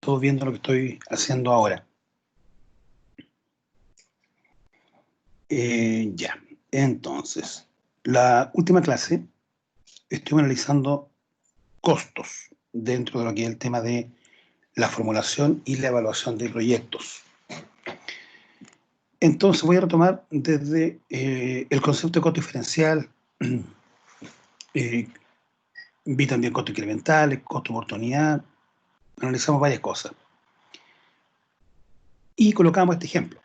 todos viendo lo que estoy haciendo ahora. Ya, entonces, la última clase estuve analizando costos dentro de lo que es el tema de la formulación y la evaluación de proyectos. Entonces voy a retomar desde el concepto de costo diferencial, vi también costo incremental, costo de oportunidad, analizamos varias cosas. Y colocamos este ejemplo.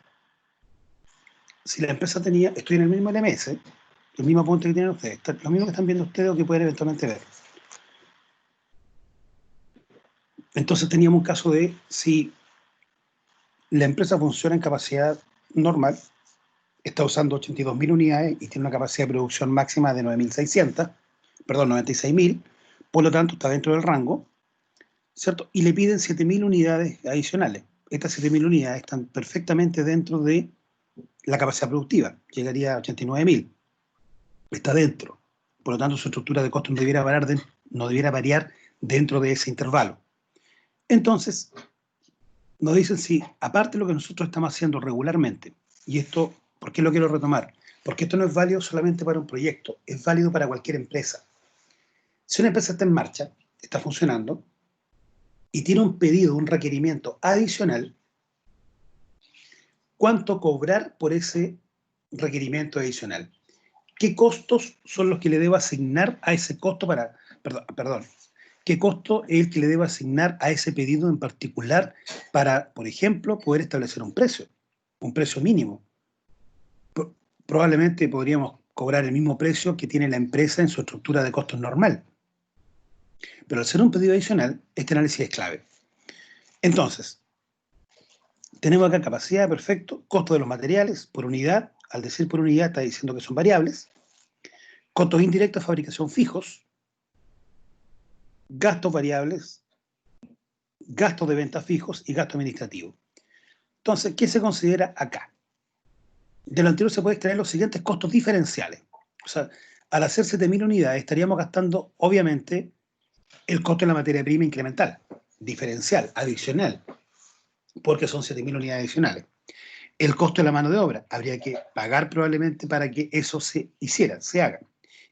Si la empresa tenía, estoy en el mismo LMS, el mismo punto que tienen ustedes, lo mismo que están viendo ustedes o que pueden eventualmente ver. Entonces teníamos un caso de si la empresa funciona en capacidad normal, está usando 82.000 unidades y tiene una capacidad de producción máxima de 96.000, por lo tanto está dentro del rango, ¿cierto? Y le piden 7.000 unidades adicionales. Estas 7.000 unidades están perfectamente dentro de la capacidad productiva, llegaría a 89.000, está dentro. Por lo tanto, su estructura de costos no debiera variar dentro de ese intervalo. Entonces, nos dicen si, aparte de lo que nosotros estamos haciendo regularmente, y esto, ¿por qué lo quiero retomar? Porque esto no es válido solamente para un proyecto, es válido para cualquier empresa. Si una empresa está en marcha, está funcionando, y tiene un pedido, un requerimiento adicional, ¿cuánto cobrar por ese requerimiento adicional? ¿Qué costos son los que le debo asignar a ese costo para, perdón, qué costo es el que le debo asignar a ese pedido en particular para, por ejemplo, poder establecer un precio mínimo? Probablemente podríamos cobrar el mismo precio que tiene la empresa en su estructura de costos normal. Pero al ser un pedido adicional, este análisis es clave. Entonces, tenemos acá capacidad, perfecto, costo de los materiales por unidad, al decir por unidad está diciendo que son variables, costos indirectos de fabricación fijos, gastos variables, gastos de venta fijos y gasto administrativo. Entonces, ¿qué se considera acá? De lo anterior se puede extraer los siguientes costos diferenciales. O sea, al hacer 7.000 unidades estaríamos gastando, obviamente, el costo de la materia prima incremental, diferencial, adicional, porque son 7.000 unidades adicionales. El costo de la mano de obra, habría que pagar probablemente para que eso se hiciera, se haga.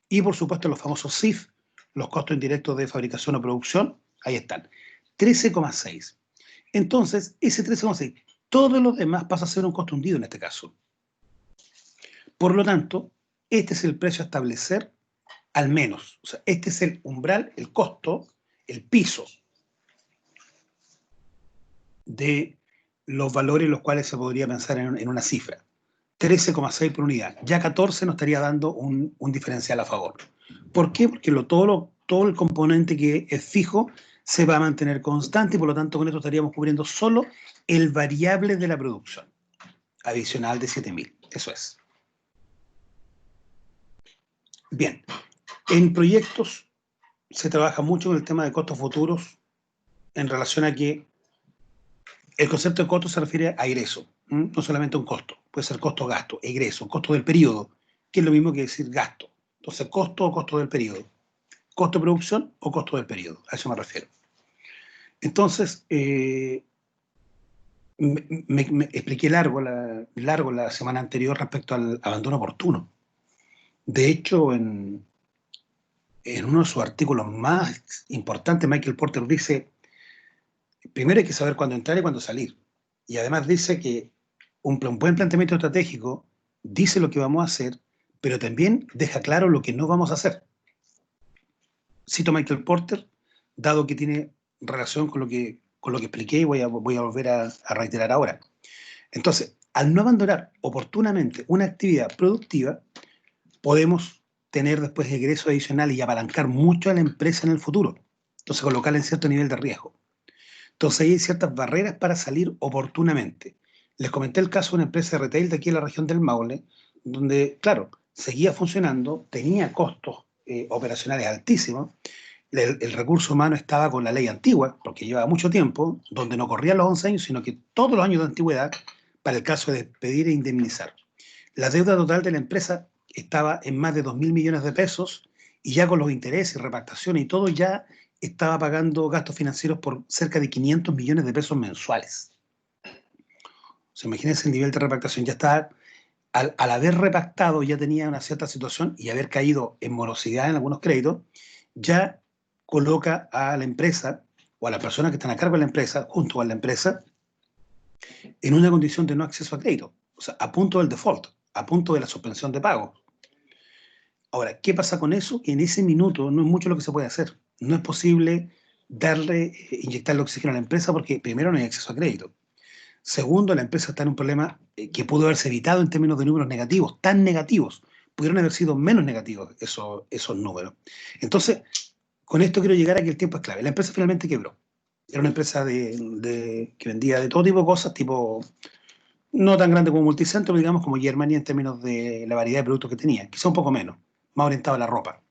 Y por supuesto los famosos CIF, los costos indirectos de fabricación o producción, ahí están. 13,6. Entonces, ese 13,6, todo lo demás pasa a ser un costo hundido en este caso. Por lo tanto, este es el precio a establecer al menos. O sea, este es el umbral, el costo, el piso de los valores en los cuales se podría pensar en una cifra. 13,6 por unidad. Ya 14 nos estaría dando un diferencial a favor. ¿Por qué? Porque todo el componente que es fijo se va a mantener constante y por lo tanto con esto estaríamos cubriendo solo el variable de la producción adicional de 7.000. Eso es. Bien, en proyectos se trabaja mucho con el tema de costos futuros en relación a que el concepto de costo se refiere a egreso, no solamente a un costo. Puede ser costo-gasto, egreso, costo del periodo, que es lo mismo que decir gasto. Entonces, costo o costo del periodo. Costo de producción o costo del periodo. A eso me refiero. Entonces, me expliqué largo la semana anterior respecto al abandono oportuno. De hecho, en uno de sus artículos más importantes, Michael Porter dice, primero hay que saber cuándo entrar y cuándo salir. Y además dice que un buen planteamiento estratégico dice lo que vamos a hacer, pero también deja claro lo que no vamos a hacer. Cito a Michael Porter, dado que tiene relación con lo que expliqué y voy a volver a reiterar ahora. Entonces, al no abandonar oportunamente una actividad productiva, podemos tener después egresos adicionales y apalancar mucho a la empresa en el futuro. Entonces, colocarla en cierto nivel de riesgo. Entonces, hay ciertas barreras para salir oportunamente. Les comenté el caso de una empresa de retail de aquí en la región del Maule, donde, claro, seguía funcionando, tenía costos operacionales altísimos, el recurso humano estaba con la ley antigua, porque llevaba mucho tiempo, donde no corrían los 11 años, sino que todos los años de antigüedad para el caso de despedir e indemnizar. La deuda total de la empresa estaba en más de 2.000 millones de pesos y ya con los intereses, repactación y todo ya estaba pagando gastos financieros por cerca de 500 millones de pesos mensuales. O sea, imagínense el nivel de repactación. Ya está, al haber repactado, ya tenía una cierta situación y haber caído en morosidad en algunos créditos, ya coloca a la empresa o a las personas que están a cargo de la empresa, junto a la empresa, en una condición de no acceso a crédito. O sea, a punto del default, a punto de la suspensión de pago. Ahora, ¿qué pasa con eso? En ese minuto no es mucho lo que se puede hacer. No es posible darle, inyectarle oxígeno a la empresa porque primero no hay acceso a crédito. Segundo, la empresa está en un problema que pudo haberse evitado en términos de números negativos, tan negativos. Pudieron haber sido menos negativos esos números. Entonces, con esto quiero llegar a que el tiempo es clave. La empresa finalmente quebró. Era una empresa que vendía de todo tipo de cosas, tipo no tan grande como Multicentro, pero digamos como Germania en términos de la variedad de productos que tenía, quizá un poco menos, más orientado a la ropa.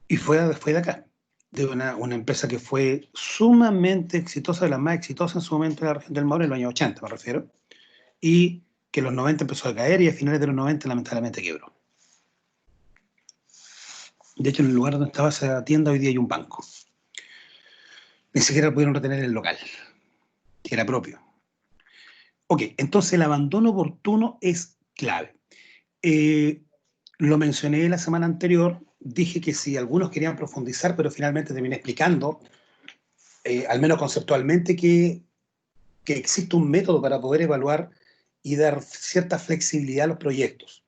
Y fue de acá, de una empresa que fue sumamente exitosa, de las más exitosas en su momento en la región del Maule, en los años 80 me refiero, y que en los 90 empezó a caer y a finales de los 90 lamentablemente quebró. De hecho, en el lugar donde estaba esa tienda hoy día hay un banco. Ni siquiera pudieron retener el local, que era propio. Ok, entonces el abandono oportuno es clave. Lo mencioné la semana anterior, dije que si algunos querían profundizar, pero finalmente terminé explicando, al menos conceptualmente, que existe un método para poder evaluar y dar cierta flexibilidad a los proyectos.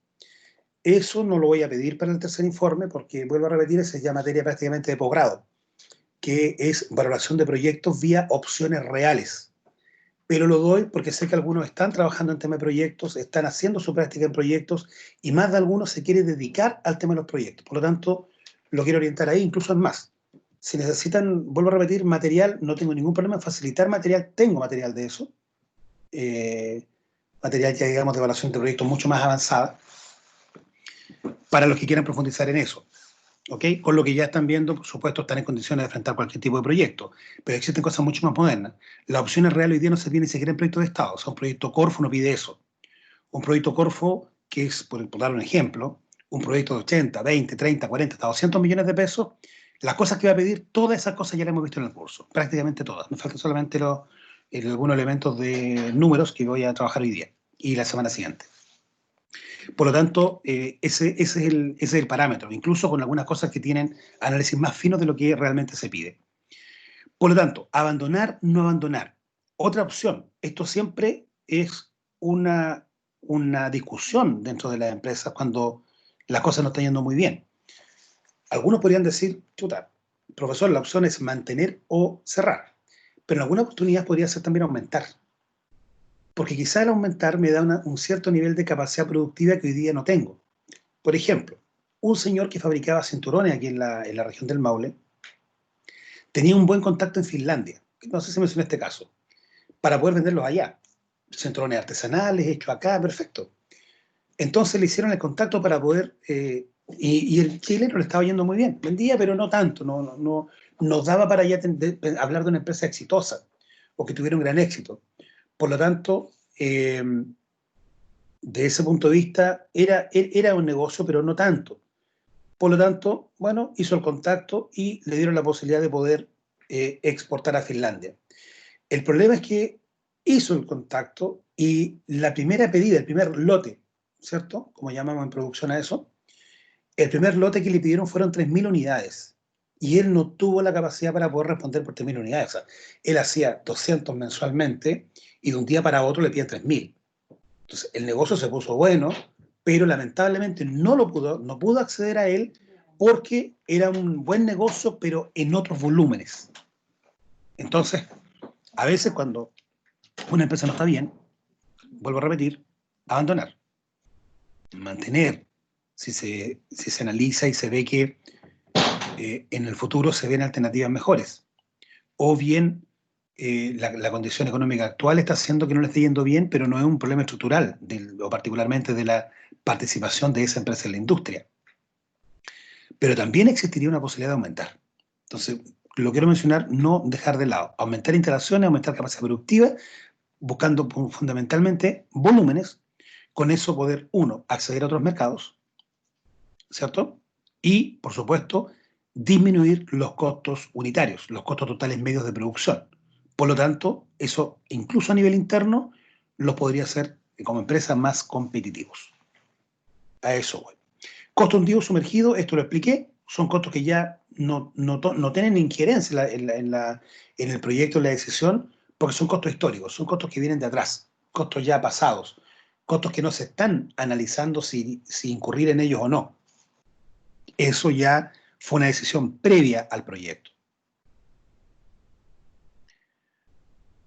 Eso no lo voy a pedir para el tercer informe porque, vuelvo a repetir, esa es ya materia prácticamente de posgrado, que es valoración de proyectos vía opciones reales. Pero lo doy porque sé que algunos están trabajando en tema de proyectos, están haciendo su práctica en proyectos y más de algunos se quiere dedicar al tema de los proyectos. Por lo tanto, lo quiero orientar ahí, incluso en más. Si necesitan, vuelvo a repetir, material, no tengo ningún problema en facilitar material, tengo material de eso. Material ya, digamos, de evaluación de proyectos mucho más avanzada, para los que quieran profundizar en eso. ¿Ok? Con lo que ya están viendo, por supuesto, están en condiciones de enfrentar cualquier tipo de proyecto, pero existen cosas mucho más modernas. Las opciones reales hoy día no se tienen ni siquiera en proyectos de Estado, o sea, un proyecto Corfo no pide eso. Un proyecto Corfo, que es, por dar un ejemplo, un proyecto de 80, 20, 30, 40, hasta 200 millones de pesos, las cosas que va a pedir, todas esas cosas ya las hemos visto en el curso, prácticamente todas. Me faltan solamente algunos elementos de números que voy a trabajar hoy día y la semana siguiente. Por lo tanto, ese es el parámetro, incluso con algunas cosas que tienen análisis más finos de lo que realmente se pide. Por lo tanto, abandonar, no abandonar. Otra opción, esto siempre es una discusión dentro de las empresas cuando las cosas no están yendo muy bien. Algunos podrían decir, chuta, profesor, la opción es mantener o cerrar, pero en alguna oportunidad podría ser también aumentar. Porque quizá el aumentar me da un cierto nivel de capacidad productiva que hoy día no tengo. Por ejemplo, un señor que fabricaba cinturones aquí en la región del Maule tenía un buen contacto en Finlandia, no sé si mencioné este caso, para poder venderlos allá. Cinturones artesanales, hechos acá, perfecto. Entonces le hicieron el contacto para poder, y el chileno le estaba yendo muy bien, vendía, pero no tanto, no nos daba para ya hablar de una empresa exitosa o que tuviera un gran éxito. Por lo tanto, de ese punto de vista, era un negocio, pero no tanto. Por lo tanto, bueno, hizo el contacto y le dieron la posibilidad de poder exportar a Finlandia. El problema es que hizo el contacto y la primera pedida, el primer lote, ¿cierto? Como llamamos en producción a eso, el primer lote que le pidieron fueron 3.000 unidades y él no tuvo la capacidad para poder responder por 3.000 unidades. O sea, él hacía 200 mensualmente y de un día para otro le piden 3.000. Entonces, el negocio se puso bueno, pero lamentablemente no pudo acceder a él porque era un buen negocio, pero en otros volúmenes. Entonces, a veces cuando una empresa no está bien, vuelvo a repetir, abandonar, mantener, si se analiza y se ve que en el futuro se ven alternativas mejores, o bien la condición económica actual está haciendo que no le esté yendo bien, pero no es un problema estructural, o particularmente de la participación de esa empresa en la industria. Pero también existiría una posibilidad de aumentar. Entonces, lo quiero mencionar, no dejar de lado, aumentar instalaciones, aumentar capacidad productiva, buscando fundamentalmente volúmenes, con eso poder, uno, acceder a otros mercados, ¿cierto? Y, por supuesto, disminuir los costos unitarios, los costos totales medios de producción. Por lo tanto, eso incluso a nivel interno los podría hacer como empresas más competitivos. A eso voy. Costo hundido sumergido, esto lo expliqué, son costos que ya no tienen injerencia en el proyecto, en la decisión, porque son costos históricos, son costos que vienen de atrás, costos ya pasados, costos que no se están analizando si incurrir en ellos o no. Eso ya fue una decisión previa al proyecto.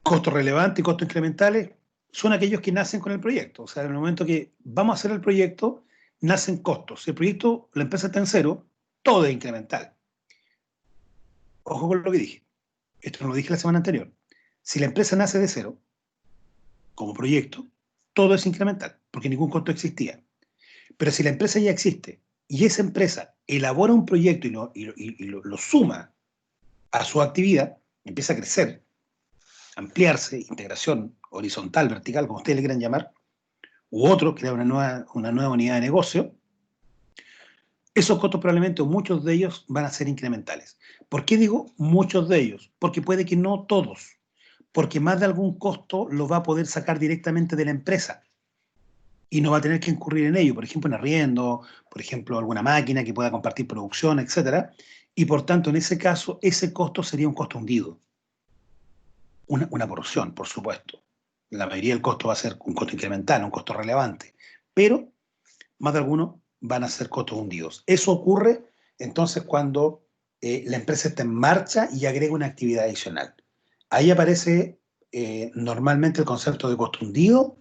Costos relevantes y costos incrementales son aquellos que nacen con el proyecto. O sea, en el momento que vamos a hacer el proyecto, nacen costos. Si el proyecto, la empresa está en cero, todo es incremental. Ojo con lo que dije. Esto no lo dije la semana anterior. Si la empresa nace de cero, como proyecto, todo es incremental, porque ningún costo existía. Pero si la empresa ya existe y esa empresa elabora un proyecto y lo suma a su actividad, empieza a crecer, ampliarse, integración horizontal, vertical, como ustedes le quieran llamar, u otro, crear una nueva unidad de negocio, esos costos probablemente, o muchos de ellos, van a ser incrementales. ¿Por qué digo muchos de ellos? Porque puede que no todos, porque más de algún costo lo va a poder sacar directamente de la empresa y no va a tener que incurrir en ello, por ejemplo, en arriendo, por ejemplo, alguna máquina que pueda compartir producción, etcétera, y por tanto, en ese caso, ese costo sería un costo hundido. Una porción, por supuesto. La mayoría del costo va a ser un costo incremental, un costo relevante, pero más de algunos van a ser costos hundidos. Eso ocurre entonces cuando la empresa está en marcha y agrega una actividad adicional. Ahí aparece normalmente el concepto de costo hundido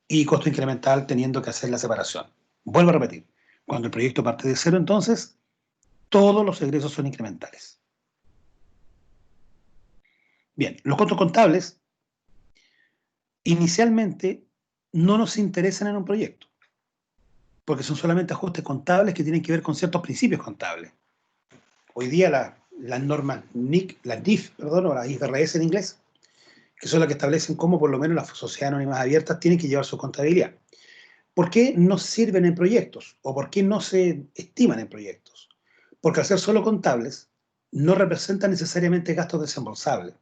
y costo incremental teniendo que hacer la separación. Vuelvo a repetir, cuando el proyecto parte de cero, entonces todos los egresos son incrementales. Bien, los costos contables inicialmente no nos interesan en un proyecto, porque son solamente ajustes contables que tienen que ver con ciertos principios contables. Hoy día las normas NIC, las NIF, perdón, o las IFRS en inglés, que son las que establecen cómo por lo menos las sociedades anónimas abiertas tienen que llevar su contabilidad. ¿Por qué no sirven en proyectos? ¿O por qué no se estiman en proyectos? Porque al ser solo contables, no representan necesariamente gastos desembolsables.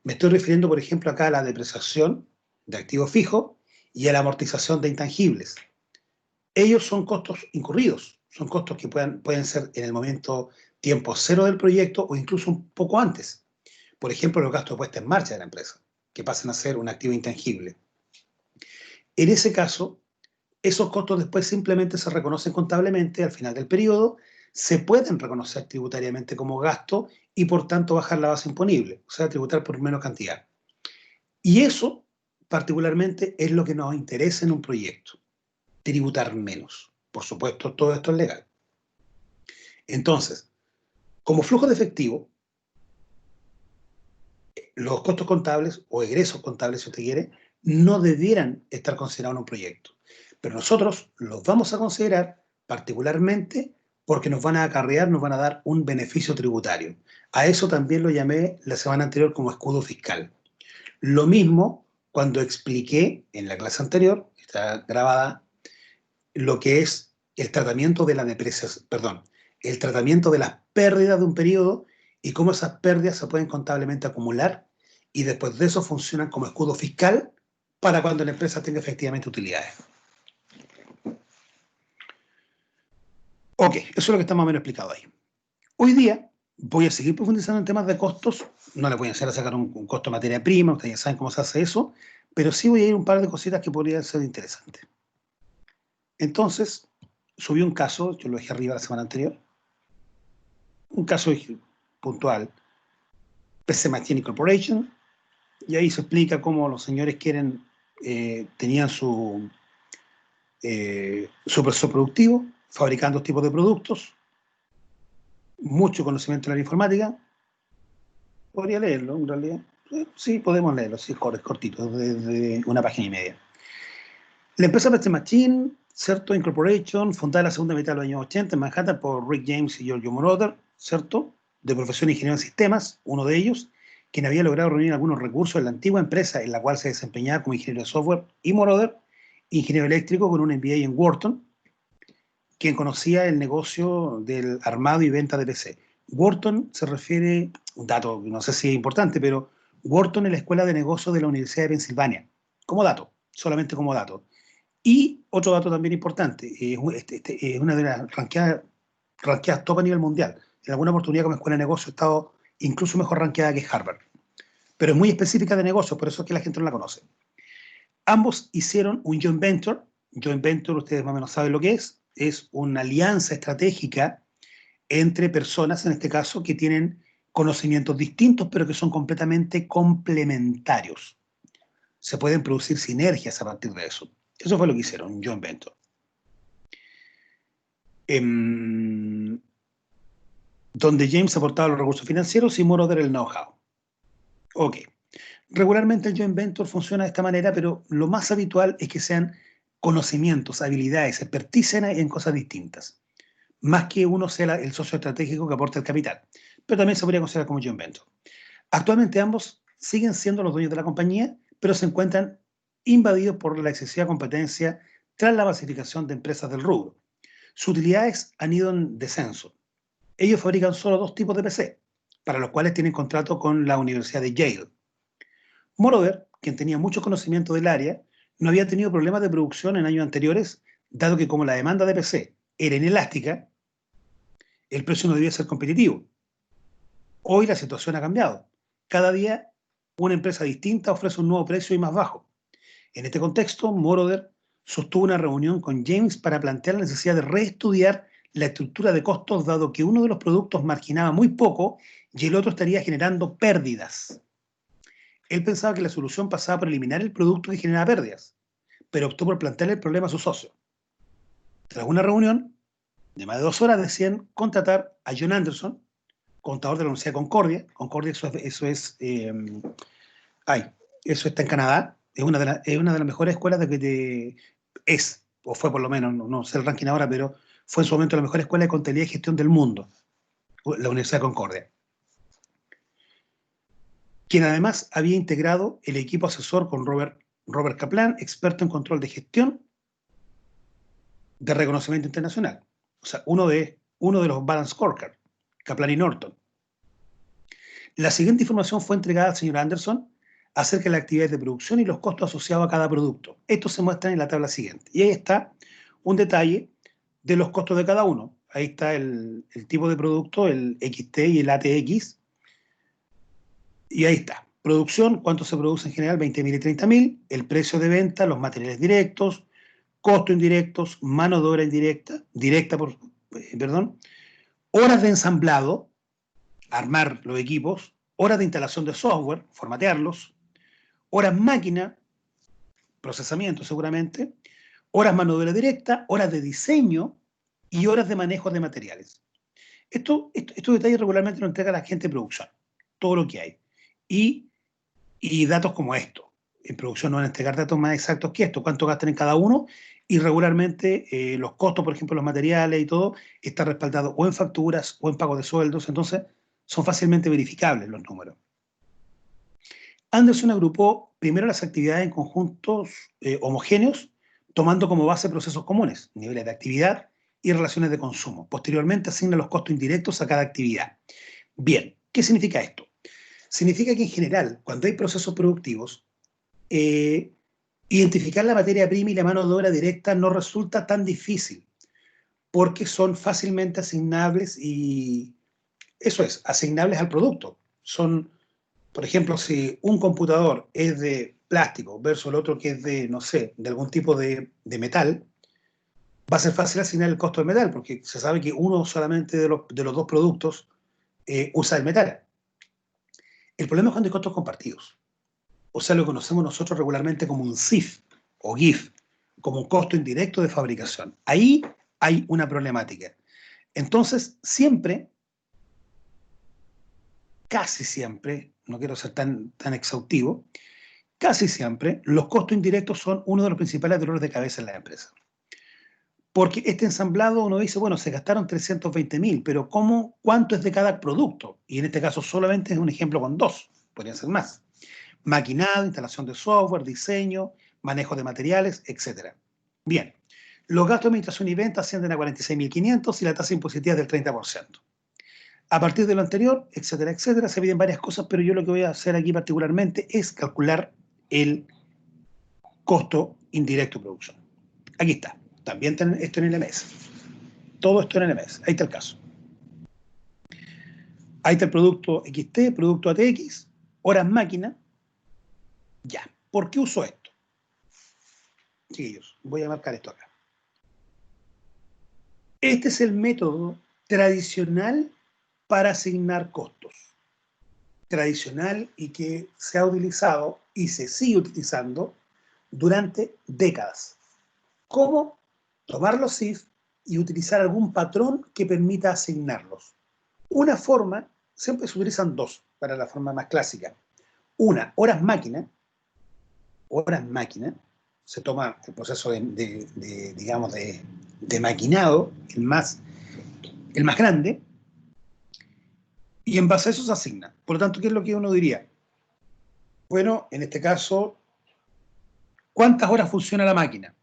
Me estoy refiriendo, por ejemplo, acá a la depreciación de activos fijos y a la amortización de intangibles. Ellos son costos incurridos, son costos que pueden ser en el momento tiempo cero del proyecto o incluso un poco antes. Por ejemplo, los gastos de puesta en marcha de la empresa, que pasan a ser un activo intangible. En ese caso, esos costos después simplemente se reconocen contablemente al final del periodo, se pueden reconocer tributariamente como gasto y por tanto bajar la base imponible, o sea, tributar por menos cantidad. Y eso particularmente es lo que nos interesa en un proyecto, tributar menos. Por supuesto, todo esto es legal. Entonces, como flujo de efectivo, los costos contables o egresos contables, si usted quiere, no debieran estar considerados en un proyecto. Pero nosotros los vamos a considerar particularmente porque nos van a acarrear, nos van a dar un beneficio tributario. A eso también lo llamé la semana anterior como escudo fiscal. Lo mismo cuando expliqué en la clase anterior, está grabada, lo que es el tratamiento de la depreciación, perdón, el tratamiento de las pérdidas de un periodo y cómo esas pérdidas se pueden contablemente acumular y después de eso funcionan como escudo fiscal para cuando la empresa tenga efectivamente utilidades. Ok, eso es lo que está más o menos explicado ahí. Hoy día voy a seguir profundizando en temas de costos, no le voy a hacer a sacar un costo de materia prima, ustedes ya saben cómo se hace eso, pero sí voy a ir un par de cositas que podrían ser interesantes. Entonces, subí un caso, yo lo dejé arriba la semana anterior, un caso puntual, PC Machine Corporation, y ahí se explica cómo los señores tenían su proceso productivo, fabricando tipos de productos, mucho conocimiento de la informática. Podría leerlo, en realidad. Sí, podemos leerlo, sí, es cortito, de una página y media. La empresa PC Machine, ¿cierto? Incorporation, fundada en la segunda mitad de los años 80 en Manhattan por Rick James y Giorgio Moroder, ¿cierto? De profesión ingeniero en sistemas, uno de ellos, quien había logrado reunir algunos recursos en la antigua empresa en la cual se desempeñaba como ingeniero de software, y Moroder, ingeniero eléctrico con un MBA en Wharton, quien conocía el negocio del armado y venta de PC. Wharton se refiere, un dato, no sé si es importante, pero Wharton es la Escuela de Negocios de la Universidad de Pensilvania, como dato, solamente como dato. Y otro dato también importante, es una de las ranqueadas top a nivel mundial. En alguna oportunidad como escuela de negocios ha estado incluso mejor ranqueada que Harvard. Pero es muy específica de negocios, por eso es que la gente no la conoce. Ambos hicieron un joint venture. Joint venture, ustedes más o menos saben lo que es una alianza estratégica entre personas, en este caso, que tienen conocimientos distintos, pero que son completamente complementarios. Se pueden producir sinergias a partir de eso. Eso fue lo que hicieron, un joint venture. Donde James aportaba los recursos financieros y Moroder el know-how. Ok. Regularmente el joint venture funciona de esta manera, pero lo más habitual es que sean conocimientos, habilidades, expertise en cosas distintas, más que uno sea el socio estratégico que aporta el capital. Pero también se podría considerar como joint venture. Actualmente ambos siguen siendo los dueños de la compañía, pero se encuentran invadidos por la excesiva competencia tras la masificación de empresas del rubro. Sus utilidades han ido en descenso. Ellos fabrican solo 2 tipos de PC, para los cuales tienen contrato con la Universidad de Yale. Moroder, quien tenía mucho conocimiento del área, no había tenido problemas de producción en años anteriores, dado que como la demanda de PC era inelástica, el precio no debía ser competitivo. Hoy la situación ha cambiado. Cada día una empresa distinta ofrece un nuevo precio y más bajo. En este contexto, Moroder sostuvo una reunión con James para plantear la necesidad de reestudiar la estructura de costos, dado que uno de los productos marginaba muy poco y el otro estaría generando pérdidas. Él pensaba que la solución pasaba por eliminar el producto que generaba pérdidas, pero optó por plantearle el problema a su socio. Tras una reunión de más de 2 horas, decían contratar a John Anderson, contador de la Universidad de Concordia. Concordia, eso está en Canadá. Es una de las mejores escuelas o fue por lo menos, no sé el ranking ahora, pero fue en su momento la mejor escuela de contabilidad y gestión del mundo, la Universidad de Concordia. Quien además había integrado el equipo asesor con Robert Kaplan, experto en control de gestión de reconocimiento internacional. O sea, uno de los Balance Scorecard, Kaplan y Norton. La siguiente información fue entregada al señor Anderson acerca de las actividades de producción y los costos asociados a cada producto. Esto se muestra en la tabla siguiente. Y ahí está un detalle de los costos de cada uno. Ahí está el tipo de producto, el XT y el ATX. Y ahí está. Producción, cuánto se produce en general, 20.000 y 30.000. El precio de venta, los materiales directos, costos indirectos, mano de obra horas de ensamblado, armar los equipos, horas de instalación de software, formatearlos, horas máquina, procesamiento seguramente, horas mano de obra directa, horas de diseño y horas de manejo de materiales. Estos detalles regularmente lo entrega la gente de producción, todo lo que hay. Y datos como esto. En producción no van a entregar datos más exactos que esto, cuánto gastan en cada uno, y regularmente los costos, por ejemplo, los materiales y todo, está respaldado o en facturas o en pago de sueldos, entonces son fácilmente verificables los números. Anderson agrupó primero las actividades en conjuntos homogéneos, tomando como base procesos comunes, niveles de actividad y relaciones de consumo. Posteriormente asigna los costos indirectos a cada actividad. Bien, ¿qué significa esto? Significa que en general, cuando hay procesos productivos, identificar la materia prima y la mano de obra directa no resulta tan difícil, porque son fácilmente asignables y eso es, asignables al producto. Son, por ejemplo, si un computador es de plástico versus el otro que es de, no sé, de algún tipo de metal, va a ser fácil asignar el costo del metal, porque se sabe que uno solamente de los 2 productos usa el metal. El problema es cuando hay costos compartidos. O sea, lo conocemos nosotros regularmente como un CIF o GIF, como un costo indirecto de fabricación. Ahí hay una problemática. Entonces, siempre, casi siempre, no quiero ser tan exhaustivo, casi siempre los costos indirectos son uno de los principales dolores de cabeza en la empresa. Porque este ensamblado uno dice, bueno, se gastaron 320.000, pero ¿cuánto es de cada producto? Y en este caso solamente es un ejemplo con 2, podrían ser más. Maquinado, instalación de software, diseño, manejo de materiales, etc. Bien, los gastos de administración y venta ascienden a 46.500 y la tasa impositiva es del 30%. A partir de lo anterior, etcétera, etcétera, se piden varias cosas, pero yo lo que voy a hacer aquí particularmente es calcular el costo indirecto de producción. Aquí está. También está esto en LMS. Todo esto en LMS. Ahí está el caso. Ahí está el producto XT, producto ATX, horas máquina. Ya. ¿Por qué uso esto? Chiquillos, voy a marcar esto acá. Este es el método tradicional para asignar costos. Tradicional y que se ha utilizado y se sigue utilizando durante décadas. ¿Cómo? Tomar los CIF y utilizar algún patrón que permita asignarlos. Una forma, siempre se utilizan dos para la forma más clásica. Una, horas máquina, se toma el proceso digamos, de maquinado, el más grande, y en base a eso se asigna. Por lo tanto, ¿qué es lo que uno diría? Bueno, en este caso, ¿cuántas horas funciona la máquina?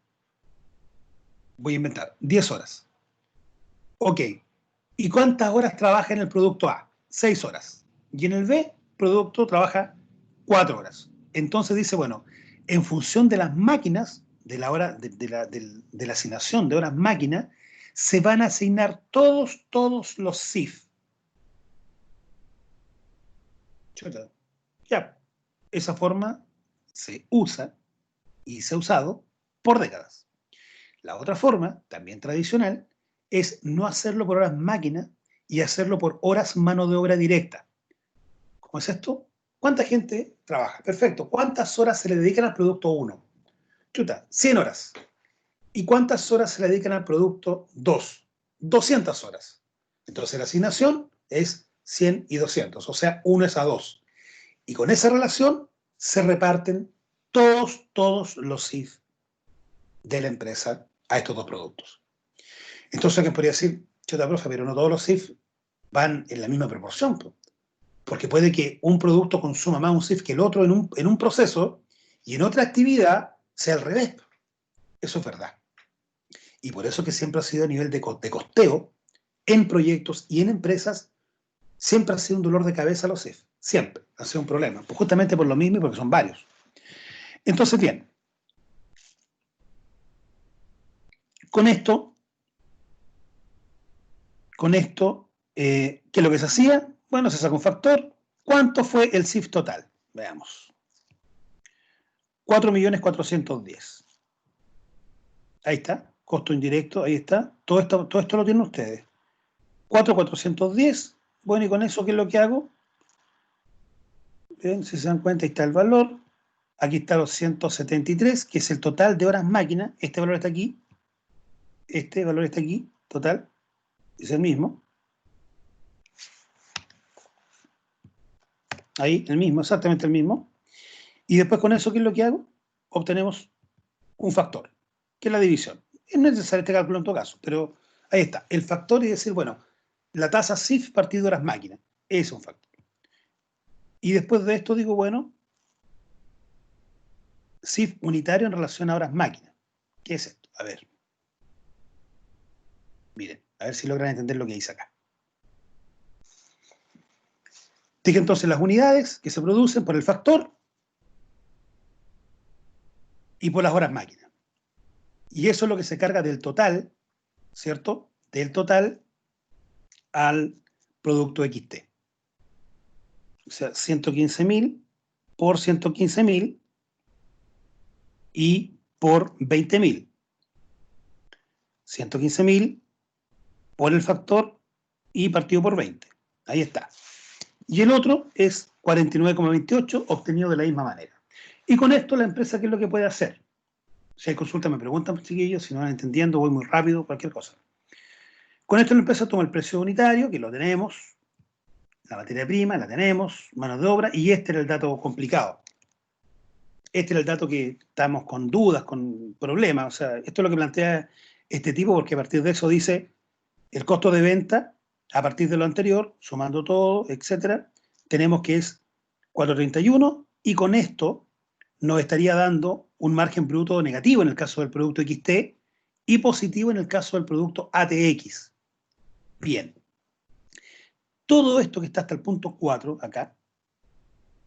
Voy a inventar, 10 horas. Ok. ¿Y cuántas horas trabaja en el producto A? 6 horas. Y en el B, producto trabaja 4 horas. Entonces dice, bueno, en función de las máquinas, de la hora, de la asignación de horas máquina, se van a asignar todos los CIF. Ya, esa forma se usa y se ha usado por décadas. La otra forma, también tradicional, es no hacerlo por horas máquina y hacerlo por horas mano de obra directa. ¿Cómo es esto? ¿Cuánta gente trabaja? Perfecto. ¿Cuántas horas se le dedican al producto 1? Chuta, 100 horas. ¿Y cuántas horas se le dedican al producto 2? 200 horas. Entonces la asignación es 100 y 200, o sea, 1 es a 2. Y con esa relación se reparten todos los CIF de la empresa a estos dos productos. Entonces alguien podría decir, chuta, profe, pero no todos los CIF van en la misma proporción, porque puede que un producto consuma más un CIF que el otro en un proceso y en otra actividad sea al revés. Eso es verdad. Y por eso que siempre ha sido a nivel de costeo en proyectos y en empresas, siempre ha sido un dolor de cabeza los CIF. Siempre ha sido un problema, pues justamente por lo mismo y porque son varios. Entonces, bien, con esto, ¿qué es lo que se hacía? Bueno, se saca un factor. ¿Cuánto fue el CIF total? Veamos. 4.410.000. Ahí está. Costo indirecto, ahí está. Todo esto lo tienen ustedes. 4.410. Bueno, y con eso, ¿qué es lo que hago? Bien, si se dan cuenta, ahí está el valor. Aquí está los 173, que es el total de horas máquina. Este valor está aquí. Este valor está aquí, total. Es el mismo. Ahí, el mismo, exactamente el mismo. Y después con eso, ¿qué es lo que hago? Obtenemos un factor, que es la división. Es necesario este cálculo en todo caso, pero ahí está. El factor es decir, bueno, la tasa CIF partido de horas máquinas. Es un factor. Y después de esto digo, bueno, CIF unitario en relación a horas máquinas. ¿Qué es esto? A ver. Miren, a ver si logran entender lo que dice acá. Dije entonces las unidades que se producen por el factor y por las horas máquinas. Y eso es lo que se carga del total, ¿cierto? Del total al producto XT. O sea, 115.000 por 115.000 y por 20.000. 115.000 por el factor y partido por 20. Ahí está. Y el otro es 49,28 obtenido de la misma manera. Y con esto la empresa, ¿qué es lo que puede hacer? Si hay consulta, me preguntan, chiquillos, si no van entendiendo, voy muy rápido, cualquier cosa. Con esto la empresa toma el precio unitario, que lo tenemos, la materia prima, la tenemos, mano de obra, y este era el dato complicado. Este era el dato que estamos con dudas, con problemas. O sea, esto es lo que plantea este tipo, porque a partir de eso dice el costo de venta, a partir de lo anterior, sumando todo, etcétera, tenemos que es 431 y con esto nos estaría dando un margen bruto negativo en el caso del producto XT y positivo en el caso del producto ATX. Bien. todo esto que está hasta el punto 4, acá,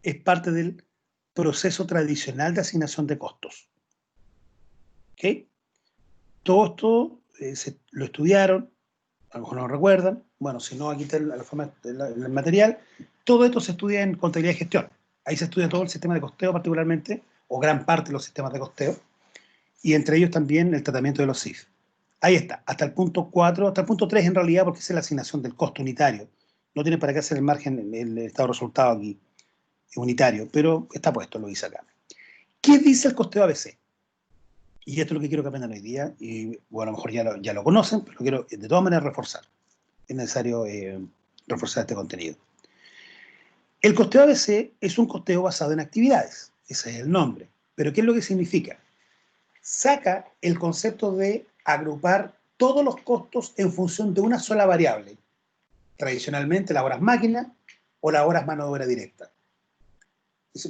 es parte del proceso tradicional de asignación de costos. ¿Ok? Todo esto lo estudiaron, a lo mejor no lo recuerdan, bueno, si no, aquí está el material. Todo esto se estudia en contabilidad y gestión. Ahí se estudia todo el sistema de costeo particularmente, o gran parte de los sistemas de costeo, y entre ellos también el tratamiento de los CIF. Ahí está, hasta el punto 4, hasta el punto 3 en realidad, porque es la asignación del costo unitario. No tiene para qué hacer el margen, el estado de resultado aquí, unitario, pero está puesto, lo dice acá. ¿Qué dice el costeo ABC? Y esto es lo que quiero que aprendan hoy día, y bueno, a lo mejor ya lo conocen, pero lo quiero de todas maneras reforzar. Es necesario reforzar este contenido. El costeo ABC es un costeo basado en actividades, ese es el nombre. Pero ¿qué es lo que significa? Saca el concepto de agrupar todos los costos en función de una sola variable, tradicionalmente las horas máquina o las horas mano de obra directa.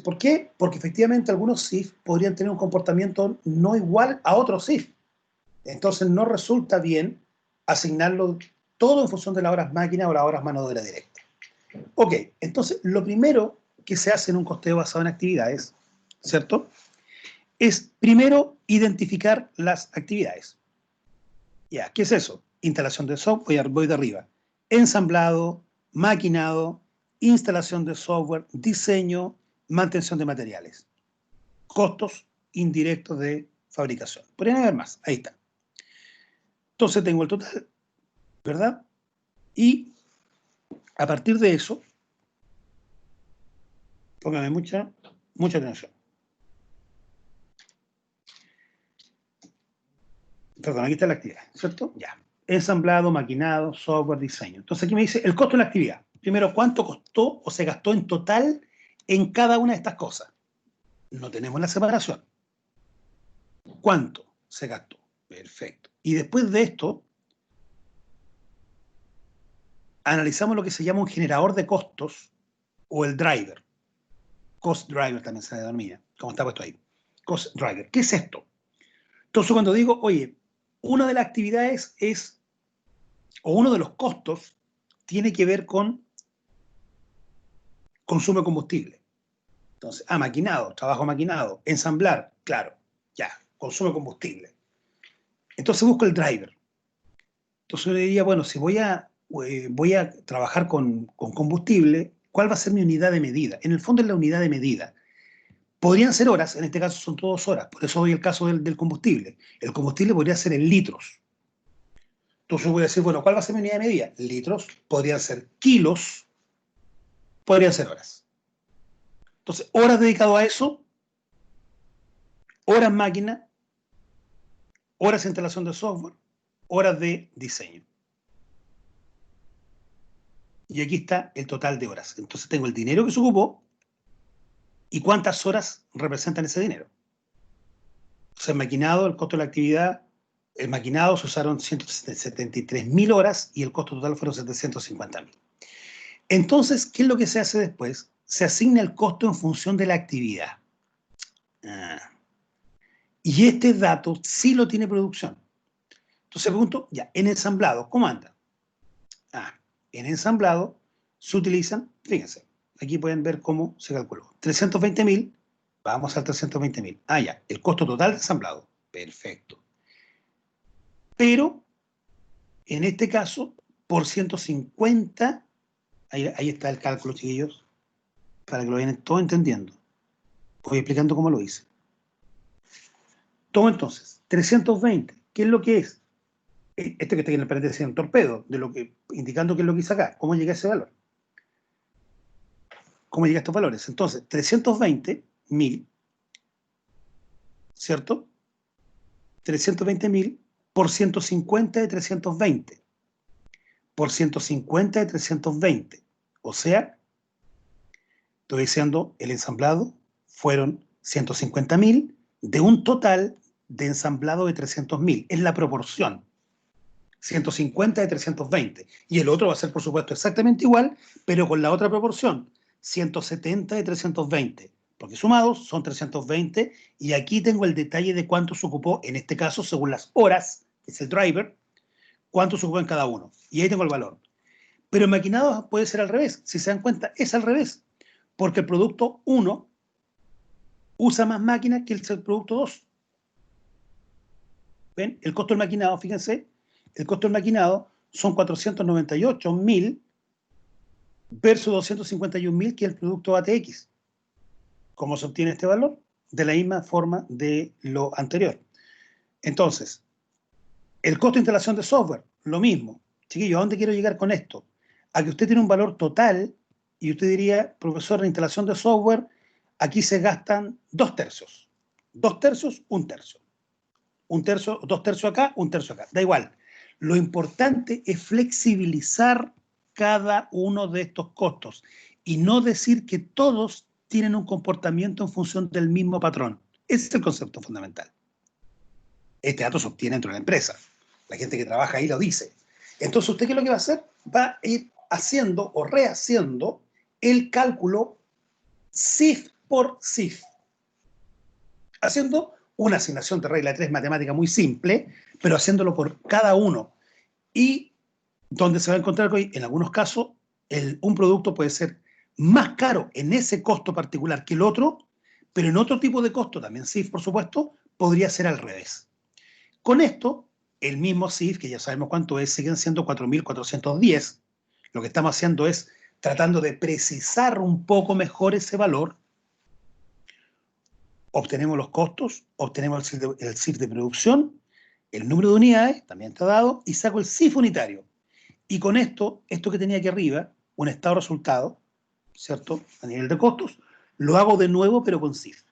¿Por qué? Porque efectivamente algunos CIF podrían tener un comportamiento no igual a otros CIF. Entonces no resulta bien asignarlo todo en función de las horas máquina o las horas mano de obra directa. Ok, entonces lo primero que se hace en un costeo basado en actividades, ¿cierto? Es primero identificar las actividades. Ya, ¿qué es eso? Instalación de software, voy de arriba. Ensamblado, maquinado, instalación de software, diseño, mantención de materiales. Costos indirectos de fabricación. Podrían haber más, ahí está. Entonces tengo el total, ¿verdad? Y a partir de eso, póngame mucha atención. Perdón, aquí está la actividad, ¿cierto? Ya. Ensamblado, maquinado, software, diseño. Entonces aquí me dice el costo de la actividad. Primero, ¿cuánto costó o se gastó en total en cada una de estas cosas? No tenemos la separación. ¿Cuánto se gastó? Perfecto. Y después de esto, analizamos lo que se llama un generador de costos o el driver. Cost driver también se denomina, como está puesto ahí. Cost driver. ¿Qué es esto? Entonces cuando digo, oye, una de las actividades es, o uno de los costos, tiene que ver con consumo de combustible. Entonces, maquinado, trabajo maquinado, ensamblar, claro, ya, consumo de combustible. Entonces busco el driver. Entonces yo diría, bueno, si voy a trabajar con combustible, ¿cuál va a ser mi unidad de medida? En el fondo es la unidad de medida. Podrían ser horas, en este caso son todas horas, por eso doy el caso del combustible. El combustible podría ser en litros. Entonces voy a decir, bueno, ¿cuál va a ser mi unidad de medida? Litros, podrían ser kilos, podrían ser horas. Entonces, horas dedicado a eso, horas máquina, horas de instalación de software, horas de diseño. Y aquí está el total de horas. Entonces tengo el dinero que se ocupó y cuántas horas representan ese dinero. Entonces, el maquinado, el costo de la actividad, el maquinado se usaron 173.000 horas y el costo total fueron 750.000. Entonces, ¿qué es lo que se hace después? Se asigna el costo en función de la actividad. Y este dato sí lo tiene producción. Entonces pregunto, ya, en ensamblado, ¿cómo anda? En ensamblado se utilizan, fíjense, aquí pueden ver cómo se calculó. 320.000, vamos al 320.000. Ya, el costo total de ensamblado. Perfecto. Pero, en este caso, por 150, ahí está el cálculo, chiquillos, para que lo vayan todos entendiendo. Voy explicando cómo lo hice. Tomo entonces, 320, ¿qué es lo que es? Este que está aquí en el paréntesis en el torpedo, indicando qué es lo que hice acá, cómo llegué a ese valor. ¿Cómo llegué a estos valores? Entonces, 320.000, ¿cierto? 320.000 por 150 de 320, por 150 de 320. O sea, estoy diciendo, el ensamblado fueron 150.000 de un total de ensamblado de 300.000. Es la proporción. 150 de 320. Y el otro va a ser, por supuesto, exactamente igual, pero con la otra proporción. 170 de 320. Porque sumados son 320. Y aquí tengo el detalle de cuánto se ocupó, en este caso, según las horas, que es el driver, cuánto se ocupó en cada uno. Y ahí tengo el valor. Pero en maquinado puede ser al revés. Si se dan cuenta, es al revés. Porque el producto 1 usa más máquinas que el producto 2. ¿Ven? El costo del maquinado, fíjense, el costo del maquinado son 498.000 versus 251.000 que es el producto ATX. ¿Cómo se obtiene este valor? De la misma forma de lo anterior. Entonces, el costo de instalación de software, lo mismo. Chiquillos, ¿a dónde quiero llegar con esto? A que usted tiene un valor total y usted diría, profesor, de instalación de software, aquí se gastan 2/3. 2/3, 1/3. 1/3, 2/3 acá, 1/3 acá. Da igual. Lo importante es flexibilizar cada uno de estos costos y no decir que todos tienen un comportamiento en función del mismo patrón. Ese es el concepto fundamental. Este dato se obtiene dentro de la empresa. La gente que trabaja ahí lo dice. Entonces, ¿usted qué es lo que va a hacer? Va a ir haciendo o rehaciendo el cálculo CIF por CIF. Haciendo una asignación de regla de 3 matemática muy simple, pero haciéndolo por cada uno. Y donde se va a encontrar que en algunos casos un producto puede ser más caro en ese costo particular que el otro, pero en otro tipo de costo, también CIF por supuesto, podría ser al revés. Con esto, el mismo CIF, que ya sabemos cuánto es, siguen siendo 4.410. Lo que estamos haciendo es tratando de precisar un poco mejor ese valor. Obtenemos los costos, obtenemos el CIF de producción, el número de unidades, también está dado, y saco el CIF unitario. Y con esto que tenía aquí arriba, un estado de resultado, ¿cierto? A nivel de costos, lo hago de nuevo, pero con CIF.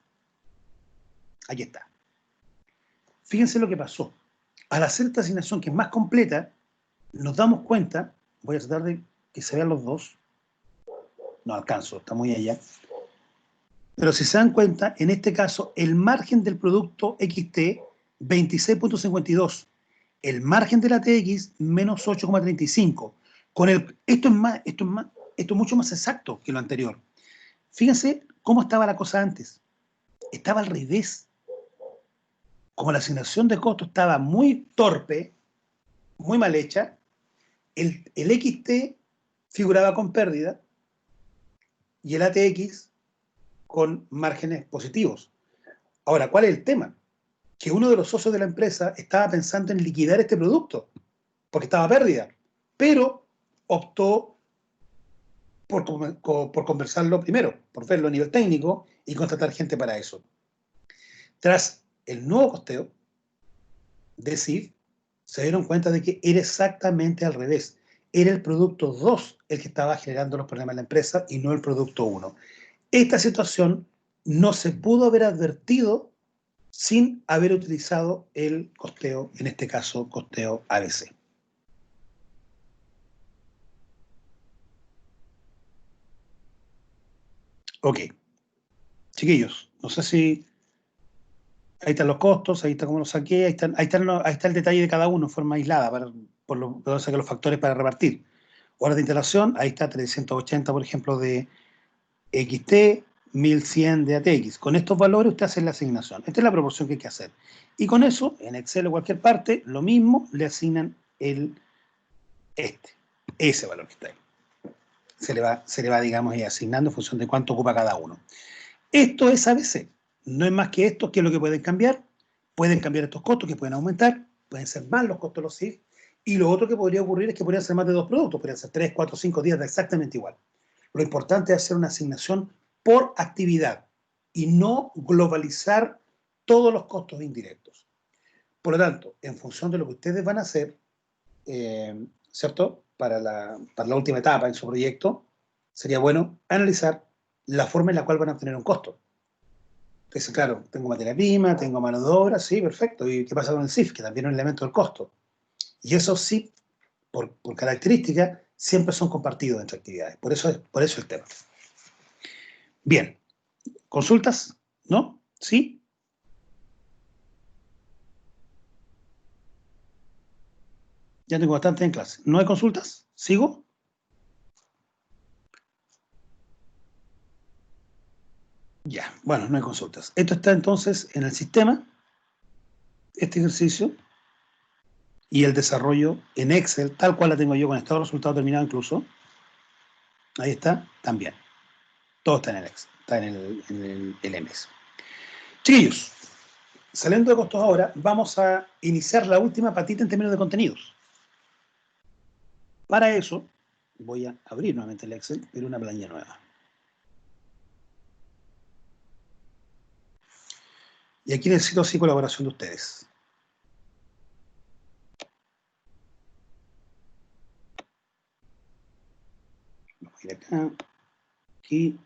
Aquí está. Fíjense lo que pasó. Al hacer esta asignación, que es más completa, nos damos cuenta, voy a tratar de que se vean los dos, no alcanzo, está muy allá, pero si se dan cuenta, en este caso, el margen del producto XT, 26.52, el margen de la TX, menos 8.35. Esto es mucho más exacto que lo anterior. Fíjense cómo estaba la cosa antes. Estaba al revés. Como la asignación de costo estaba muy torpe, muy mal hecha, el XT figuraba con pérdida y el ATX con márgenes positivos. Ahora, ¿cuál es el tema? Que uno de los socios de la empresa estaba pensando en liquidar este producto porque estaba a pérdida, pero optó por conversarlo primero, por verlo a nivel técnico y contratar gente para eso. Tras el nuevo costeo de CIF, se dieron cuenta de que era exactamente al revés. Era el producto 2 el que estaba generando los problemas en la empresa y no el producto 1. Esta situación no se pudo haber advertido sin haber utilizado el costeo, en este caso, costeo ABC. Ok, chiquillos, no sé si ahí están los costos, ahí está cómo los saqué, ahí está el detalle de cada uno en forma aislada, por lo saqué los factores para repartir. Horas de instalación, ahí está 380, por ejemplo, de XT, 1100 de ATX. Con estos valores usted hace la asignación. Esta es la proporción que hay que hacer. Y con eso, en Excel o cualquier parte, lo mismo, le asignan ese valor que está ahí. Se le va, digamos, asignando en función de cuánto ocupa cada uno. Esto es ABC. No es más que esto, que es lo que pueden cambiar. Pueden cambiar estos costos, que pueden aumentar. Pueden ser más los costos de los CIF. Y lo otro que podría ocurrir es que podrían ser más de 2 productos. Podrían ser 3, 4, 5 días de exactamente igual. Lo importante es hacer una asignación por actividad y no globalizar todos los costos indirectos. Por lo tanto, en función de lo que ustedes van a hacer, ¿cierto? Para la última etapa en su proyecto, sería bueno analizar la forma en la cual van a obtener un costo. Entonces, claro, tengo materia prima, tengo mano de obra, sí, perfecto. ¿Y qué pasa con el CIF? Que también es un elemento del costo. Y esos CIF, por característica, siempre son compartidos entre actividades. Por eso el tema. Bien, ¿consultas? ¿No? ¿Sí? Ya tengo bastante en clase. ¿No hay consultas? ¿Sigo? Ya, bueno, no hay consultas. Esto está entonces en el sistema, este ejercicio. y el desarrollo en Excel, tal cual la tengo yo con estado de resultado terminado incluso. Ahí está, también. Todo está en el Excel, está en el LMS. Chiquillos, saliendo de costos ahora, vamos a iniciar la última patita en términos de contenidos. Para eso, voy a abrir nuevamente el Excel, pero una planilla nueva. Y aquí necesito sí colaboración de ustedes. Vamos a ir acá, aquí,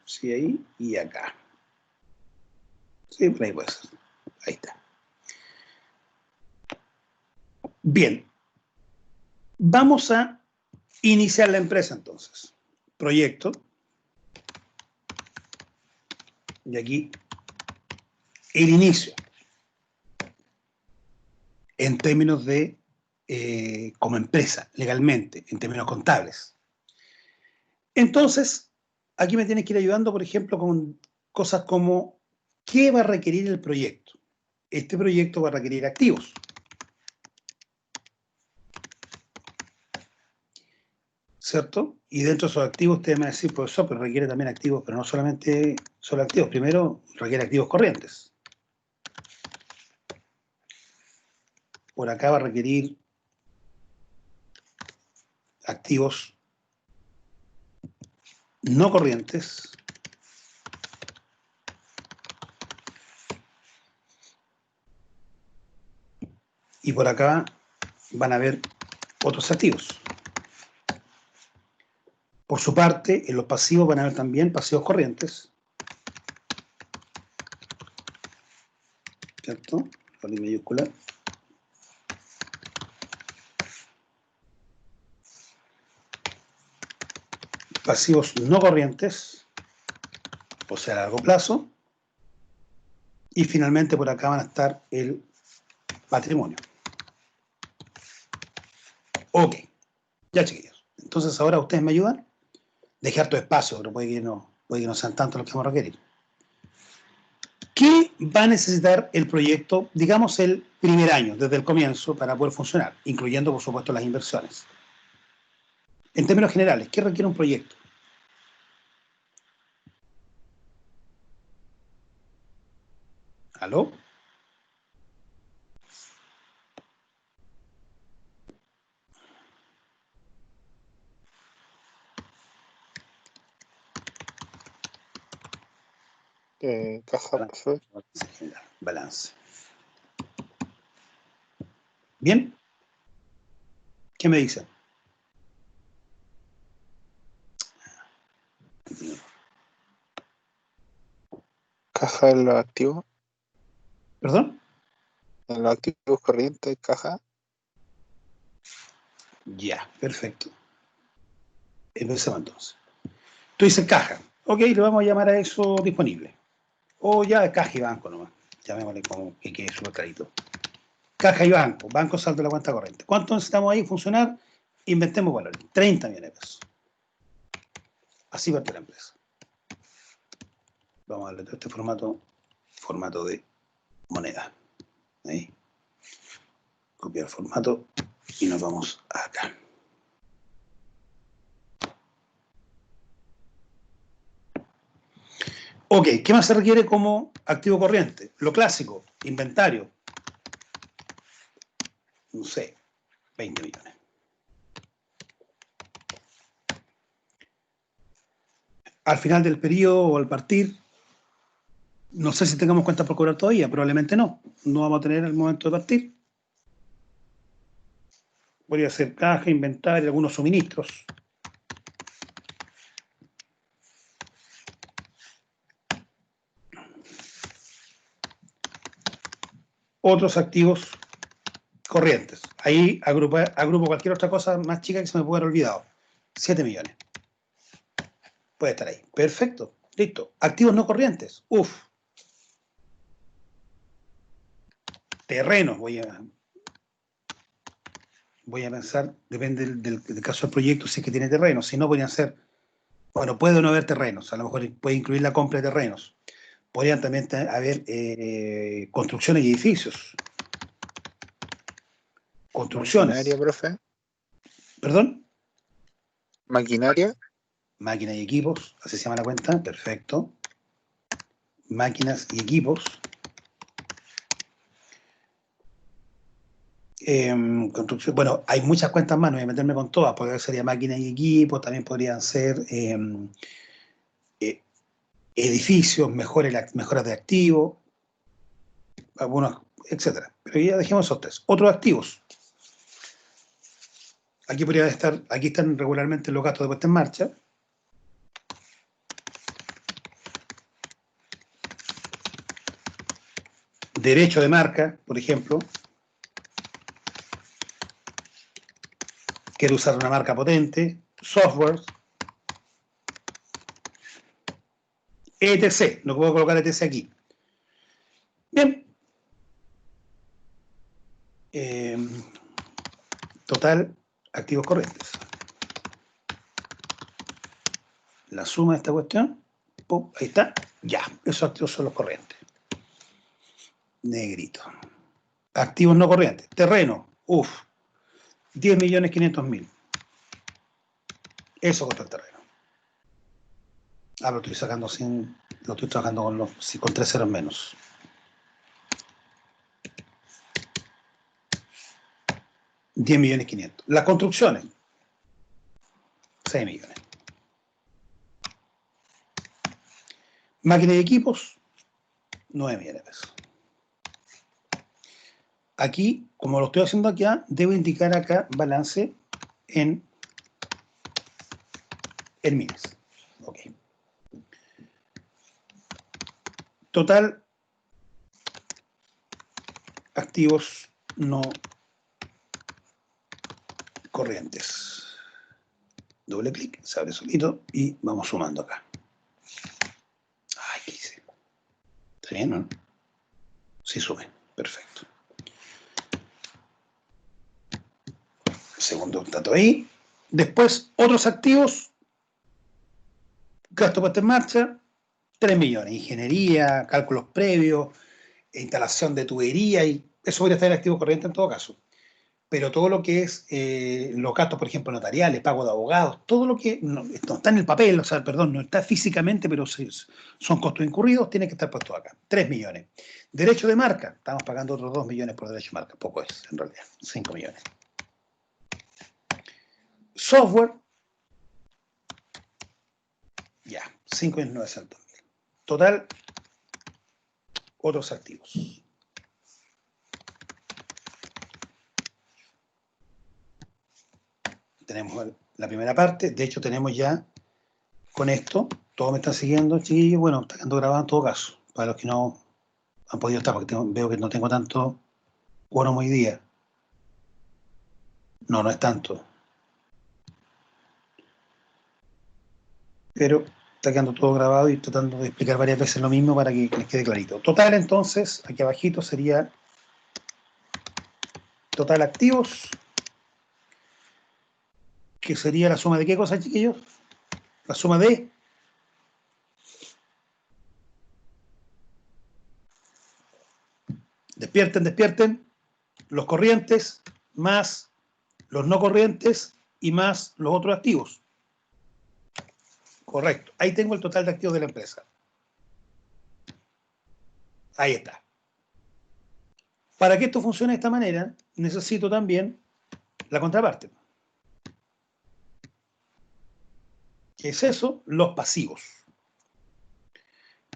sí, ahí y acá. Sí, por ahí puede ser. Ahí está. Bien. Vamos a iniciar la empresa entonces. Proyecto. Y aquí el inicio. En términos de, como empresa, legalmente, en términos contables. Entonces, aquí me tienes que ir ayudando, por ejemplo, con cosas como, ¿qué va a requerir el proyecto? Este proyecto va a requerir activos. ¿Cierto? Y dentro de esos activos ustedes me van a decir, profesor, pero requiere también activos, pero no solamente solo activos. Primero, requiere activos corrientes. Por acá va a requerir activos no corrientes. Y por acá van a haber otros activos. Por su parte, en los pasivos van a haber también pasivos corrientes. ¿Cierto? Con I mayúscula. Pasivos no corrientes, o sea, a largo plazo. Y finalmente por acá van a estar el patrimonio. Ok. Ya, chiquillos. Entonces ahora ustedes me ayudan. Dejar tu espacio, pero puede que no sean tantos los que vamos a requerir. ¿Qué va a necesitar el proyecto, digamos, el primer año, desde el comienzo, para poder funcionar, incluyendo, por supuesto, las inversiones? En términos generales, ¿qué requiere un proyecto? ¿Aló? Caja, Balance, profe. balance general, balance. ¿Bien? ¿Qué me dicen? Caja en los activos. ¿Perdón? En los activos corrientes, caja. Ya, perfecto. Empecemos entonces. Tú dices caja. Ok, le vamos a llamar a eso disponible. O ya caja y banco nomás. Llamémosle como que quede súper clarito. Caja y banco. Banco saldo de la cuenta corriente. ¿Cuánto necesitamos ahí funcionar? Inventemos valores. 30 millones de pesos. Así parte la empresa. Vamos a darle todo este formato de moneda. Ahí. Copiar formato y nos vamos acá. Ok, ¿qué más se requiere como activo corriente? Lo clásico, inventario. No sé, 20 millones. Al final del periodo o al partir, no sé si tengamos cuentas por cobrar todavía, probablemente no. No vamos a tener el momento de partir. Podría ser caja, inventario, algunos suministros. Otros activos corrientes. Ahí agrupo cualquier otra cosa más chica que se me pueda haber olvidado. 7 millones. Puede estar ahí. Perfecto. Listo. Activos no corrientes. Uf. Terrenos. Voy a pensar, depende del caso del proyecto, si es que tiene terrenos. Si no, podrían ser, bueno, puede o no haber terrenos. A lo mejor puede incluir la compra de terrenos. Podrían también haber construcciones y edificios. Construcciones. Maquinaria, profe. ¿Perdón? Maquinaria. Máquinas y equipos, así se llama la cuenta, perfecto. Máquinas y equipos. Construcción, bueno, hay muchas cuentas más, no voy a meterme con todas, porque sería máquinas y equipos, también podrían ser edificios, mejoras de activos, algunos, etcétera. Pero ya dejemos esos tres. Otros activos. Aquí podría estar, aquí están regularmente los gastos de puesta en marcha. Derecho de marca, por ejemplo. Quiero usar una marca potente. Software. ETC. No puedo colocar ETC aquí. Bien. Total, activos corrientes. La suma de esta cuestión. Pum, ahí está. Ya. Esos activos son los corrientes. Negrito. Activos no corrientes. Terreno. 10.500.000. Eso costó el terreno. Lo estoy sacando sin. Lo estoy trabajando con 3 ceros menos. $10.500.000. Las construcciones. 6 millones. Máquinas y equipos. 9 millones de pesos. Aquí, como lo estoy haciendo acá, debo indicar acá balance en miles. Ok. Total, activos no corrientes. Doble clic, se abre solito y vamos sumando acá. Ay, ¿qué hice? ¿Está bien, no? Sí, sube. Perfecto. Segundo dato ahí. Después, otros activos. Gasto puesta en marcha. 3 millones. Ingeniería, cálculos previos, instalación de tubería y eso podría estar en activo corriente en todo caso. Pero todo lo que es los gastos, por ejemplo, notariales, pago de abogados, todo lo que no está en el papel, o sea, perdón, no está físicamente, pero son costos incurridos, tiene que estar puesto acá. 3 millones. Derecho de marca, estamos pagando otros 2 millones por derecho de marca, poco es, en realidad, 5 millones. Software, ya, 5.900.000. Total, otros activos. Tenemos la primera parte, de hecho tenemos ya con esto, todos me están siguiendo, chiquillos, bueno, está quedando grabado en todo caso, para los que no han podido estar, porque veo que no tengo tanto quórum hoy día. No, no es tanto. Pero está quedando todo grabado y tratando de explicar varias veces lo mismo para que les quede clarito. Total, entonces, aquí abajito sería total activos, que sería la suma de qué cosa, chiquillos? La suma de despierten, los corrientes más los no corrientes y más los otros activos. Correcto. Ahí tengo el total de activos de la empresa. Ahí está. Para que esto funcione de esta manera, necesito también la contraparte. ¿Qué es eso? Los pasivos.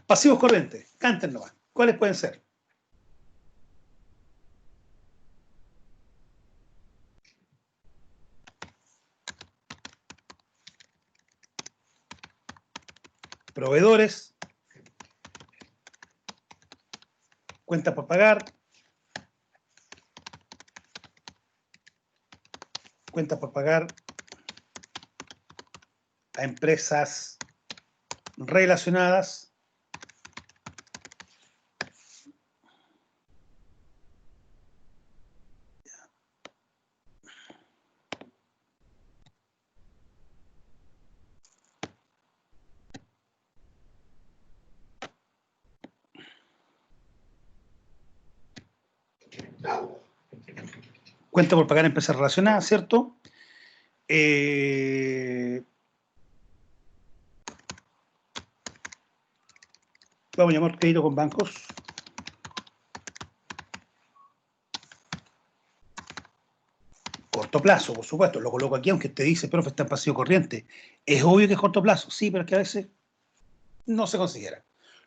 Pasivos corrientes, canten nomás. ¿Cuáles pueden ser? Proveedores, cuentas por pagar, cuentas por pagar a empresas relacionadas, Cuenta por pagar empresas relacionadas, ¿cierto? Vamos a llamar crédito con bancos. Corto plazo, por supuesto. Lo coloco aquí, aunque te dice, profe, está en pasivo corriente. Es obvio que es corto plazo, sí, pero es que a veces no se considera.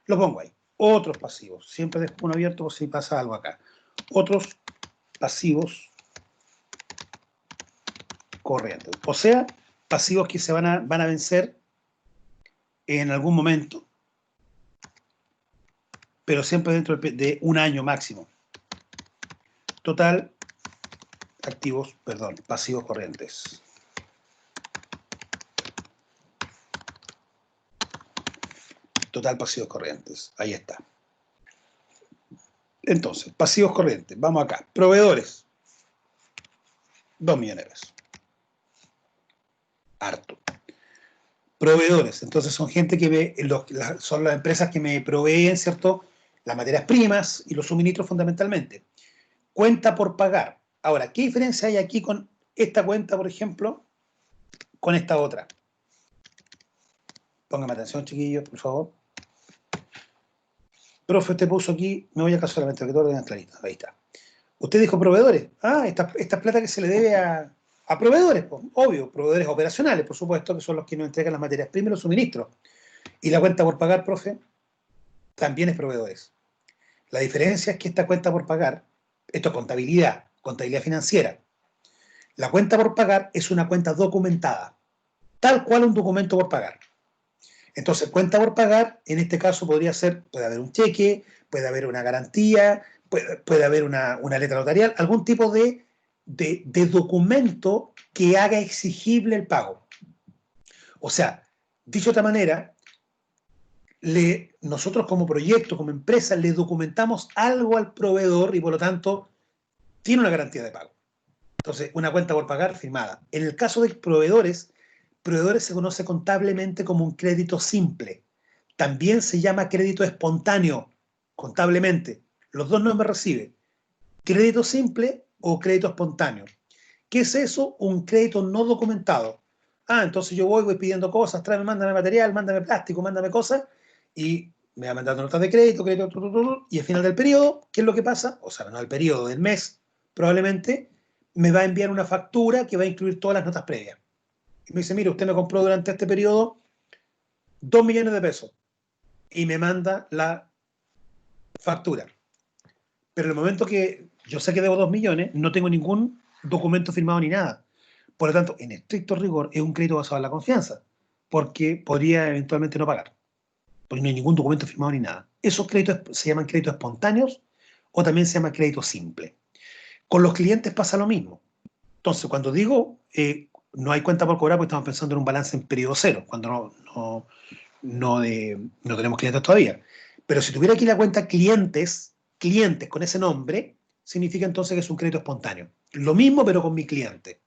Lo pongo ahí. Otros pasivos. Siempre dejo uno abierto por si pasa algo acá. Otros pasivos corrientes. O sea, pasivos que se van a vencer en algún momento, pero siempre dentro de un año máximo. Total, pasivos corrientes. Total, pasivos corrientes. Ahí está. Entonces, pasivos corrientes. Vamos acá. Proveedores. 2 millones de pesos. Harto. Proveedores. Entonces, son gente que son las empresas que me proveen, ¿cierto? Las materias primas y los suministros fundamentalmente. Cuenta por pagar. Ahora, ¿qué diferencia hay aquí con esta cuenta, por ejemplo, con esta otra? Póngame atención, chiquillos, por favor. Profe, usted puso aquí, me voy acá solamente, que todo lo tengan clarito. Ahí está. Usted dijo proveedores. Ah, esta plata que se le debe a proveedores, pues, obvio, proveedores operacionales, por supuesto, que son los que nos entregan las materias primas y los suministros. Y la cuenta por pagar, profe, también es proveedores. La diferencia es que esta cuenta por pagar, esto es contabilidad financiera. La cuenta por pagar es una cuenta documentada, tal cual un documento por pagar. Entonces, cuenta por pagar, en este caso puede haber un cheque, puede haber una garantía, puede haber una letra notarial, algún tipo de documento que haga exigible el pago. O sea, dicho de otra manera, nosotros como proyecto, como empresa, le documentamos algo al proveedor y por lo tanto tiene una garantía de pago. Entonces, una cuenta por pagar firmada. En el caso de proveedores se conoce contablemente como un crédito simple. También se llama crédito espontáneo, contablemente. Los dos nombres recibe. Crédito simple o crédito espontáneo. ¿Qué es eso? Un crédito no documentado. Ah, entonces yo voy pidiendo cosas, tráeme, mándame material, mándame plástico, mándame cosas, y me va mandando notas de crédito, y al final del periodo, ¿qué es lo que pasa? O sea, no del periodo, del mes, probablemente, me va a enviar una factura que va a incluir todas las notas previas. Y me dice, mire, usted me compró durante este periodo 2 millones de pesos y me manda la factura. Pero en el momento que yo sé que debo 2 millones, no tengo ningún documento firmado ni nada. Por lo tanto, en estricto rigor, es un crédito basado en la confianza, porque podría eventualmente no pagar, porque no hay ningún documento firmado ni nada. Esos créditos se llaman créditos espontáneos o también se llama crédito simple. Con los clientes pasa lo mismo. Entonces, cuando digo no hay cuenta por cobrar, pues estamos pensando en un balance en periodo cero, cuando no tenemos clientes todavía. Pero si tuviera aquí la cuenta clientes con ese nombre, significa entonces que es un crédito espontáneo. Lo mismo, pero con mi cliente.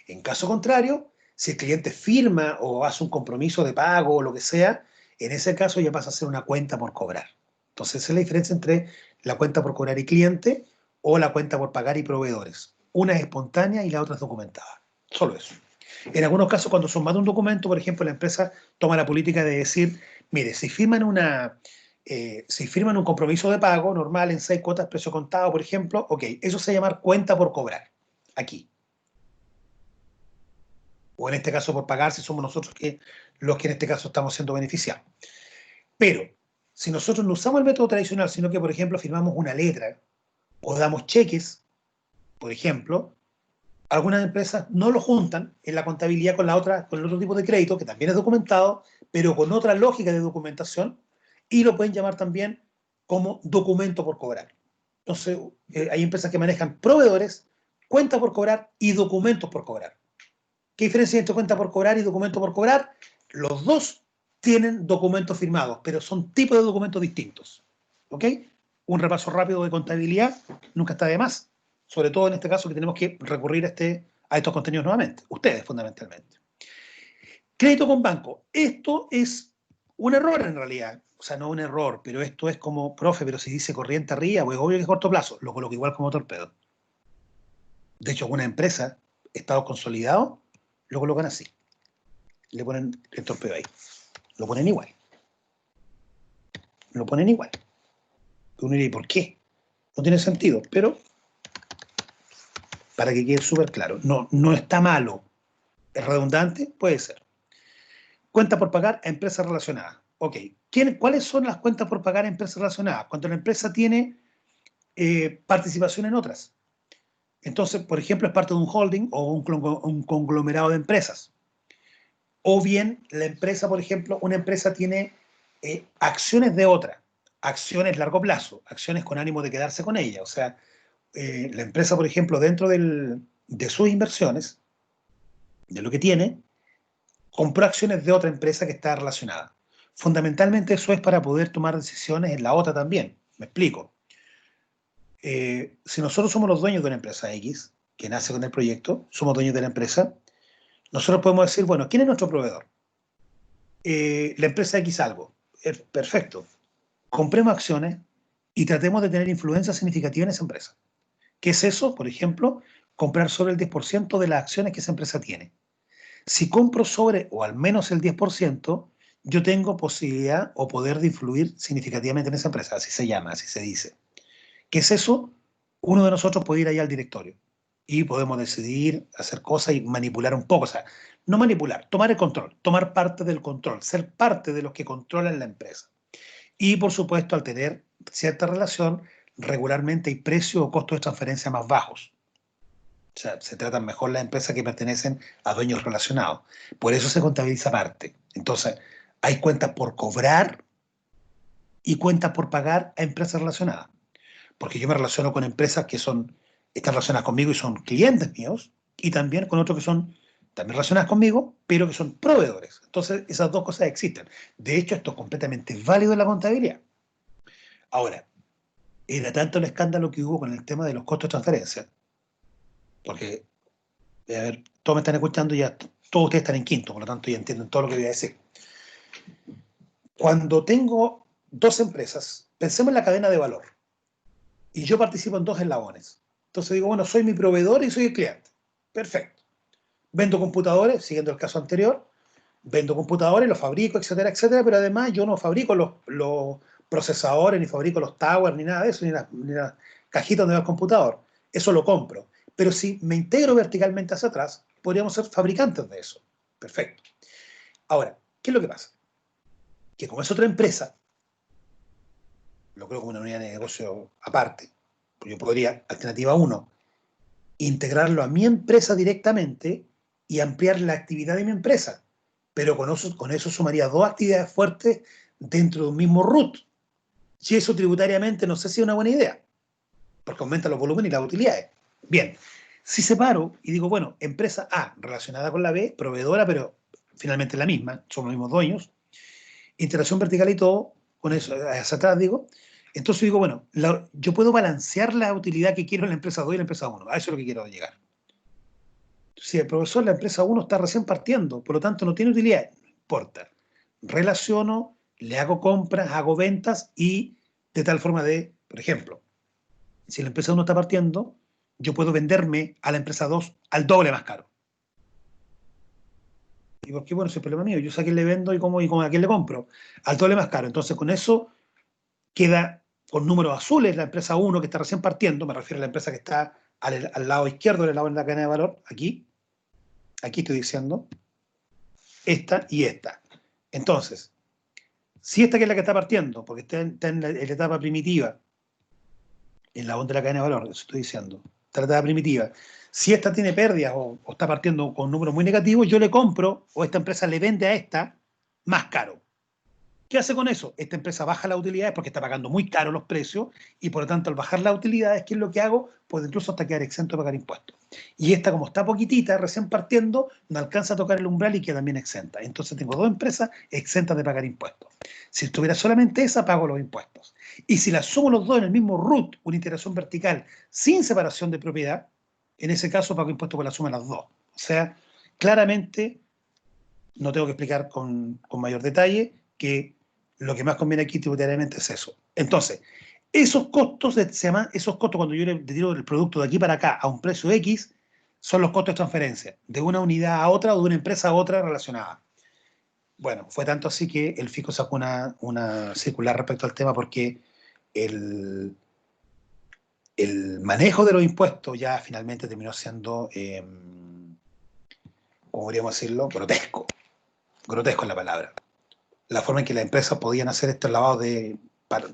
En caso contrario, si el cliente firma o hace un compromiso de pago o lo que sea, en ese caso ya pasa a ser una cuenta por cobrar. Entonces, esa es la diferencia entre la cuenta por cobrar y cliente o la cuenta por pagar y proveedores. Una es espontánea y la otra es documentada. Solo eso. En algunos casos, cuando son más de un documento, por ejemplo, la empresa toma la política de decir, mire, si firman un compromiso de pago normal en 6 cuotas, precio contado, por ejemplo, ok, eso se llama cuenta por cobrar, aquí. O en este caso por pagar, si somos nosotros los que en este caso estamos siendo beneficiados. Pero, si nosotros no usamos el método tradicional, sino que, por ejemplo, firmamos una letra o damos cheques, por ejemplo, algunas empresas no lo juntan en la contabilidad con el otro tipo de crédito, que también es documentado, pero con otra lógica de documentación, y lo pueden llamar también como documento por cobrar. Entonces, hay empresas que manejan proveedores, cuenta por cobrar y documentos por cobrar. ¿Qué diferencia hay entre cuenta por cobrar y documento por cobrar? Los dos tienen documentos firmados, pero son tipos de documentos distintos. ¿Ok? Un repaso rápido de contabilidad nunca está de más, sobre todo en este caso que tenemos que recurrir a estos contenidos nuevamente, ustedes fundamentalmente. Crédito con banco. Esto es un error en realidad. O sea, no un error, pero esto es como, profe, pero si dice corriente arriba, pues obvio que es corto plazo. Lo coloco igual como torpedo. De hecho, algunas empresas, estados consolidados, lo colocan así. Le ponen el torpedo ahí. Lo ponen igual. Lo ponen igual. Uno diría, ¿y por qué? No tiene sentido, pero para que quede súper claro, no está malo. ¿Es redundante? Puede ser. Cuenta por pagar a empresas relacionadas. Ok. ¿Cuáles son las cuentas por pagar a empresas relacionadas? Cuando la empresa tiene participación en otras. Entonces, por ejemplo, es parte de un holding o un conglomerado de empresas. O bien la empresa, por ejemplo, una empresa tiene acciones de otra, acciones largo plazo, acciones con ánimo de quedarse con ella. O sea, la empresa, por ejemplo, dentro de sus inversiones, de lo que tiene, compró acciones de otra empresa que está relacionada. Fundamentalmente eso es para poder tomar decisiones en la otra también. Me explico. Si nosotros somos los dueños de una empresa X, que nace con el proyecto, somos dueños de la empresa, nosotros podemos decir, bueno, ¿quién es nuestro proveedor? La empresa X algo. Perfecto. Compremos acciones y tratemos de tener influencia significativa en esa empresa. ¿Qué es eso? Por ejemplo, comprar sobre el 10% de las acciones que esa empresa tiene. Si compro sobre o al menos el 10%, yo tengo posibilidad o poder de influir significativamente en esa empresa. Así se llama, así se dice. ¿Qué es eso? Uno de nosotros puede ir ahí al directorio y podemos decidir, hacer cosas y manipular un poco. O sea, no manipular, tomar el control, tomar parte del control, ser parte de los que controlan la empresa. Y por supuesto, al tener cierta relación, regularmente hay precios o costos de transferencia más bajos. O sea, se tratan mejor las empresas que pertenecen a dueños relacionados. Por eso se contabiliza aparte. Entonces, hay cuentas por cobrar y cuentas por pagar a empresas relacionadas. Porque yo me relaciono con empresas que están relacionadas conmigo y son clientes míos, y también con otros que son también relacionadas conmigo, pero que son proveedores. Entonces, esas dos cosas existen. De hecho, esto es completamente válido en la contabilidad. Ahora, era tanto el escándalo que hubo con el tema de los costos de transferencia, porque, a ver, todos me están escuchando y ya todos ustedes están en quinto, por lo tanto ya entienden todo lo que voy a decir. Cuando tengo dos empresas, pensemos en la cadena de valor, y yo participo en dos eslabones. Entonces digo, bueno, soy mi proveedor y soy el cliente. Perfecto. Vendo computadores, siguiendo el caso anterior, vendo computadores, los fabrico, etcétera, etcétera, pero además yo no fabrico los procesadores, ni fabrico los towers, ni nada de eso, ni las cajitas donde va el computador. Eso lo compro. Pero si me integro verticalmente hacia atrás, podríamos ser fabricantes de eso. Perfecto. Ahora, ¿qué es lo que pasa? Que como es otra empresa, lo creo como una unidad de negocio aparte, pues yo podría, alternativa 1, integrarlo a mi empresa directamente y ampliar la actividad de mi empresa. Pero con eso sumaría dos actividades fuertes dentro de un mismo root. Si eso tributariamente no sé si es una buena idea, porque aumenta los volúmenes y las utilidades. Bien, si separo y digo, bueno, empresa A relacionada con la B, proveedora, pero finalmente la misma, son los mismos dueños, integración vertical y todo, con eso hacia atrás digo, entonces digo, bueno, yo puedo balancear la utilidad que quiero en la empresa 2 y la empresa 1, a eso es lo que quiero llegar. Si el profesor, la empresa 1 está recién partiendo, por lo tanto no tiene utilidad, no importa. Relaciono, le hago compras, hago ventas y de tal forma por ejemplo, si la empresa 1 está partiendo, yo puedo venderme a la empresa 2 al doble más caro. ¿Y por qué? Bueno, ese es el problema mío. Yo sé a quién le vendo y a quién le compro. Al doble más caro. Entonces, con eso queda con números azules la empresa 1 que está recién partiendo. Me refiero a la empresa que está al lado izquierdo del lado de la cadena de valor. Aquí estoy diciendo esta y esta. Entonces, si esta que es la que está partiendo, porque está en la etapa primitiva, en la onda de la cadena de valor, eso estoy diciendo, está en la etapa primitiva, si esta tiene pérdidas o está partiendo con números muy negativos, yo le compro o esta empresa le vende a esta más caro. ¿Qué hace con eso? Esta empresa baja las utilidades porque está pagando muy caro los precios y por lo tanto al bajar las utilidades, ¿qué es lo que hago? Puedo incluso hasta quedar exento de pagar impuestos. Y esta, como está poquitita, recién partiendo, no alcanza a tocar el umbral y queda también exenta. Entonces tengo dos empresas exentas de pagar impuestos. Si estuviera solamente esa, pago los impuestos. Y si las sumo los dos en el mismo root, una integración vertical sin separación de propiedad, en ese caso pago impuestos por la suma de las dos. O sea, claramente, no tengo que explicar con mayor detalle que lo que más conviene aquí tributariamente es eso. Entonces, Esos costos, esos costos cuando yo le tiro el producto de aquí para acá a un precio X, son los costos de transferencia, de una unidad a otra o de una empresa a otra relacionada. Bueno, fue tanto así que el fisco sacó una circular respecto al tema porque el, el manejo de los impuestos ya finalmente terminó siendo, ¿cómo podríamos decirlo? Grotesco. Grotesco es la palabra. La forma en que las empresas podían hacer estos lavados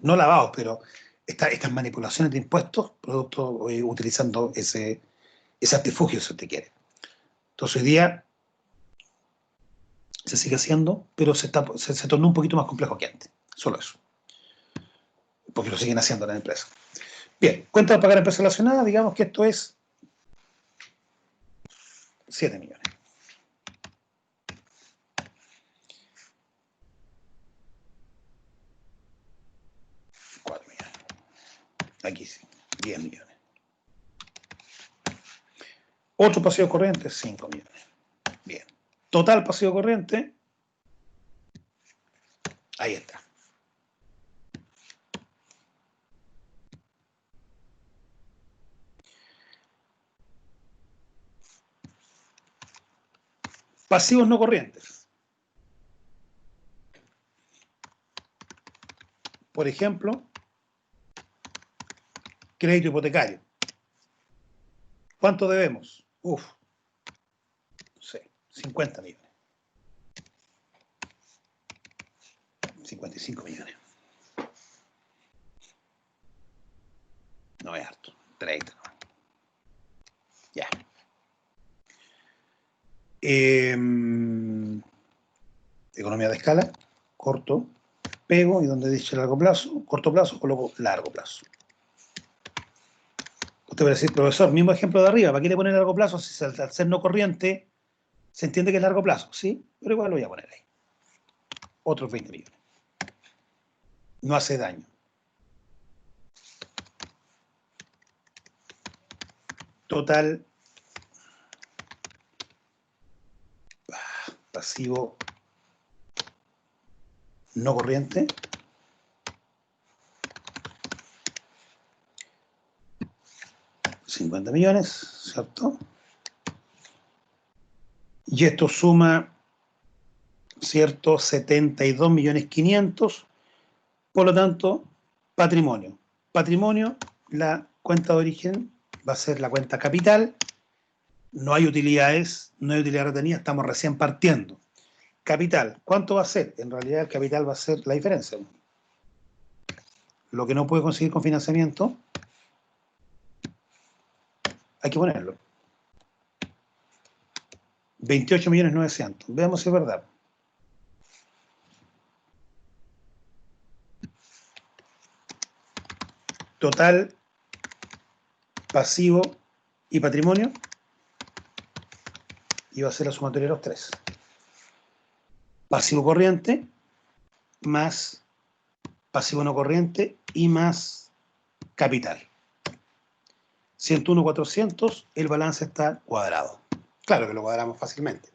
no lavados, pero estas manipulaciones de impuestos, producto, utilizando ese artifugio, si usted quiere. Entonces hoy día se sigue haciendo, pero se tornó un poquito más complejo que antes. Solo eso. Porque lo siguen haciendo las empresas. Bien, cuenta de pagar a empresa relacionada, digamos que esto es 7 millones. 4 millones. Aquí sí, 10 millones. Otro pasivo corriente, 5 millones. Bien. Total pasivo corriente, ahí está. Pasivos no corrientes. Por ejemplo, crédito hipotecario. ¿Cuánto debemos? Uf, no sé, 50 millones. 55 millones. No es harto. 30. Ya. Economía de escala, corto, pego y donde dice largo plazo, corto plazo, coloco largo plazo. Usted va a decir, profesor, mismo ejemplo de arriba, ¿para qué le pone largo plazo si al ser no corriente se entiende que es largo plazo? Sí, pero igual lo voy a poner ahí. Otros 20 millones. No hace daño. Total pasivo no corriente. $50 millones, ¿cierto? Y esto suma, ¿cierto? 72.500.000. Por lo tanto, patrimonio. Patrimonio, la cuenta de origen va a ser la cuenta capital. No hay utilidades, no hay utilidad retenida, estamos recién partiendo. Capital, ¿cuánto va a ser? En realidad el capital va a ser la diferencia. Lo que no puede conseguir con financiamiento, hay que ponerlo. 28.900.000. Veamos si es verdad. Total, pasivo y patrimonio. Y va a ser la sumatoria de los tres. Pasivo corriente más pasivo no corriente y más capital. 101.400, el balance está cuadrado. Claro que lo cuadramos fácilmente.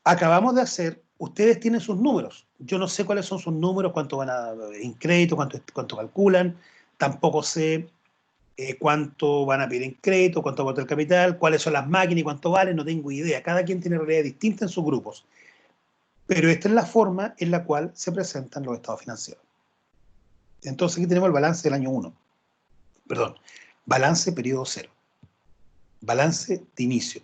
Acabamos de hacer, ustedes tienen sus números. Yo no sé cuáles son sus números, cuánto van a en crédito, cuánto calculan. Tampoco sé cuánto van a pedir en crédito, cuánto va a el capital, cuáles son las máquinas y cuánto valen, no tengo idea. Cada quien tiene realidad distinta en sus grupos. Pero esta es la forma en la cual se presentan los estados financieros. Entonces aquí tenemos el balance del año 1. Perdón, balance periodo 0. Balance de inicio.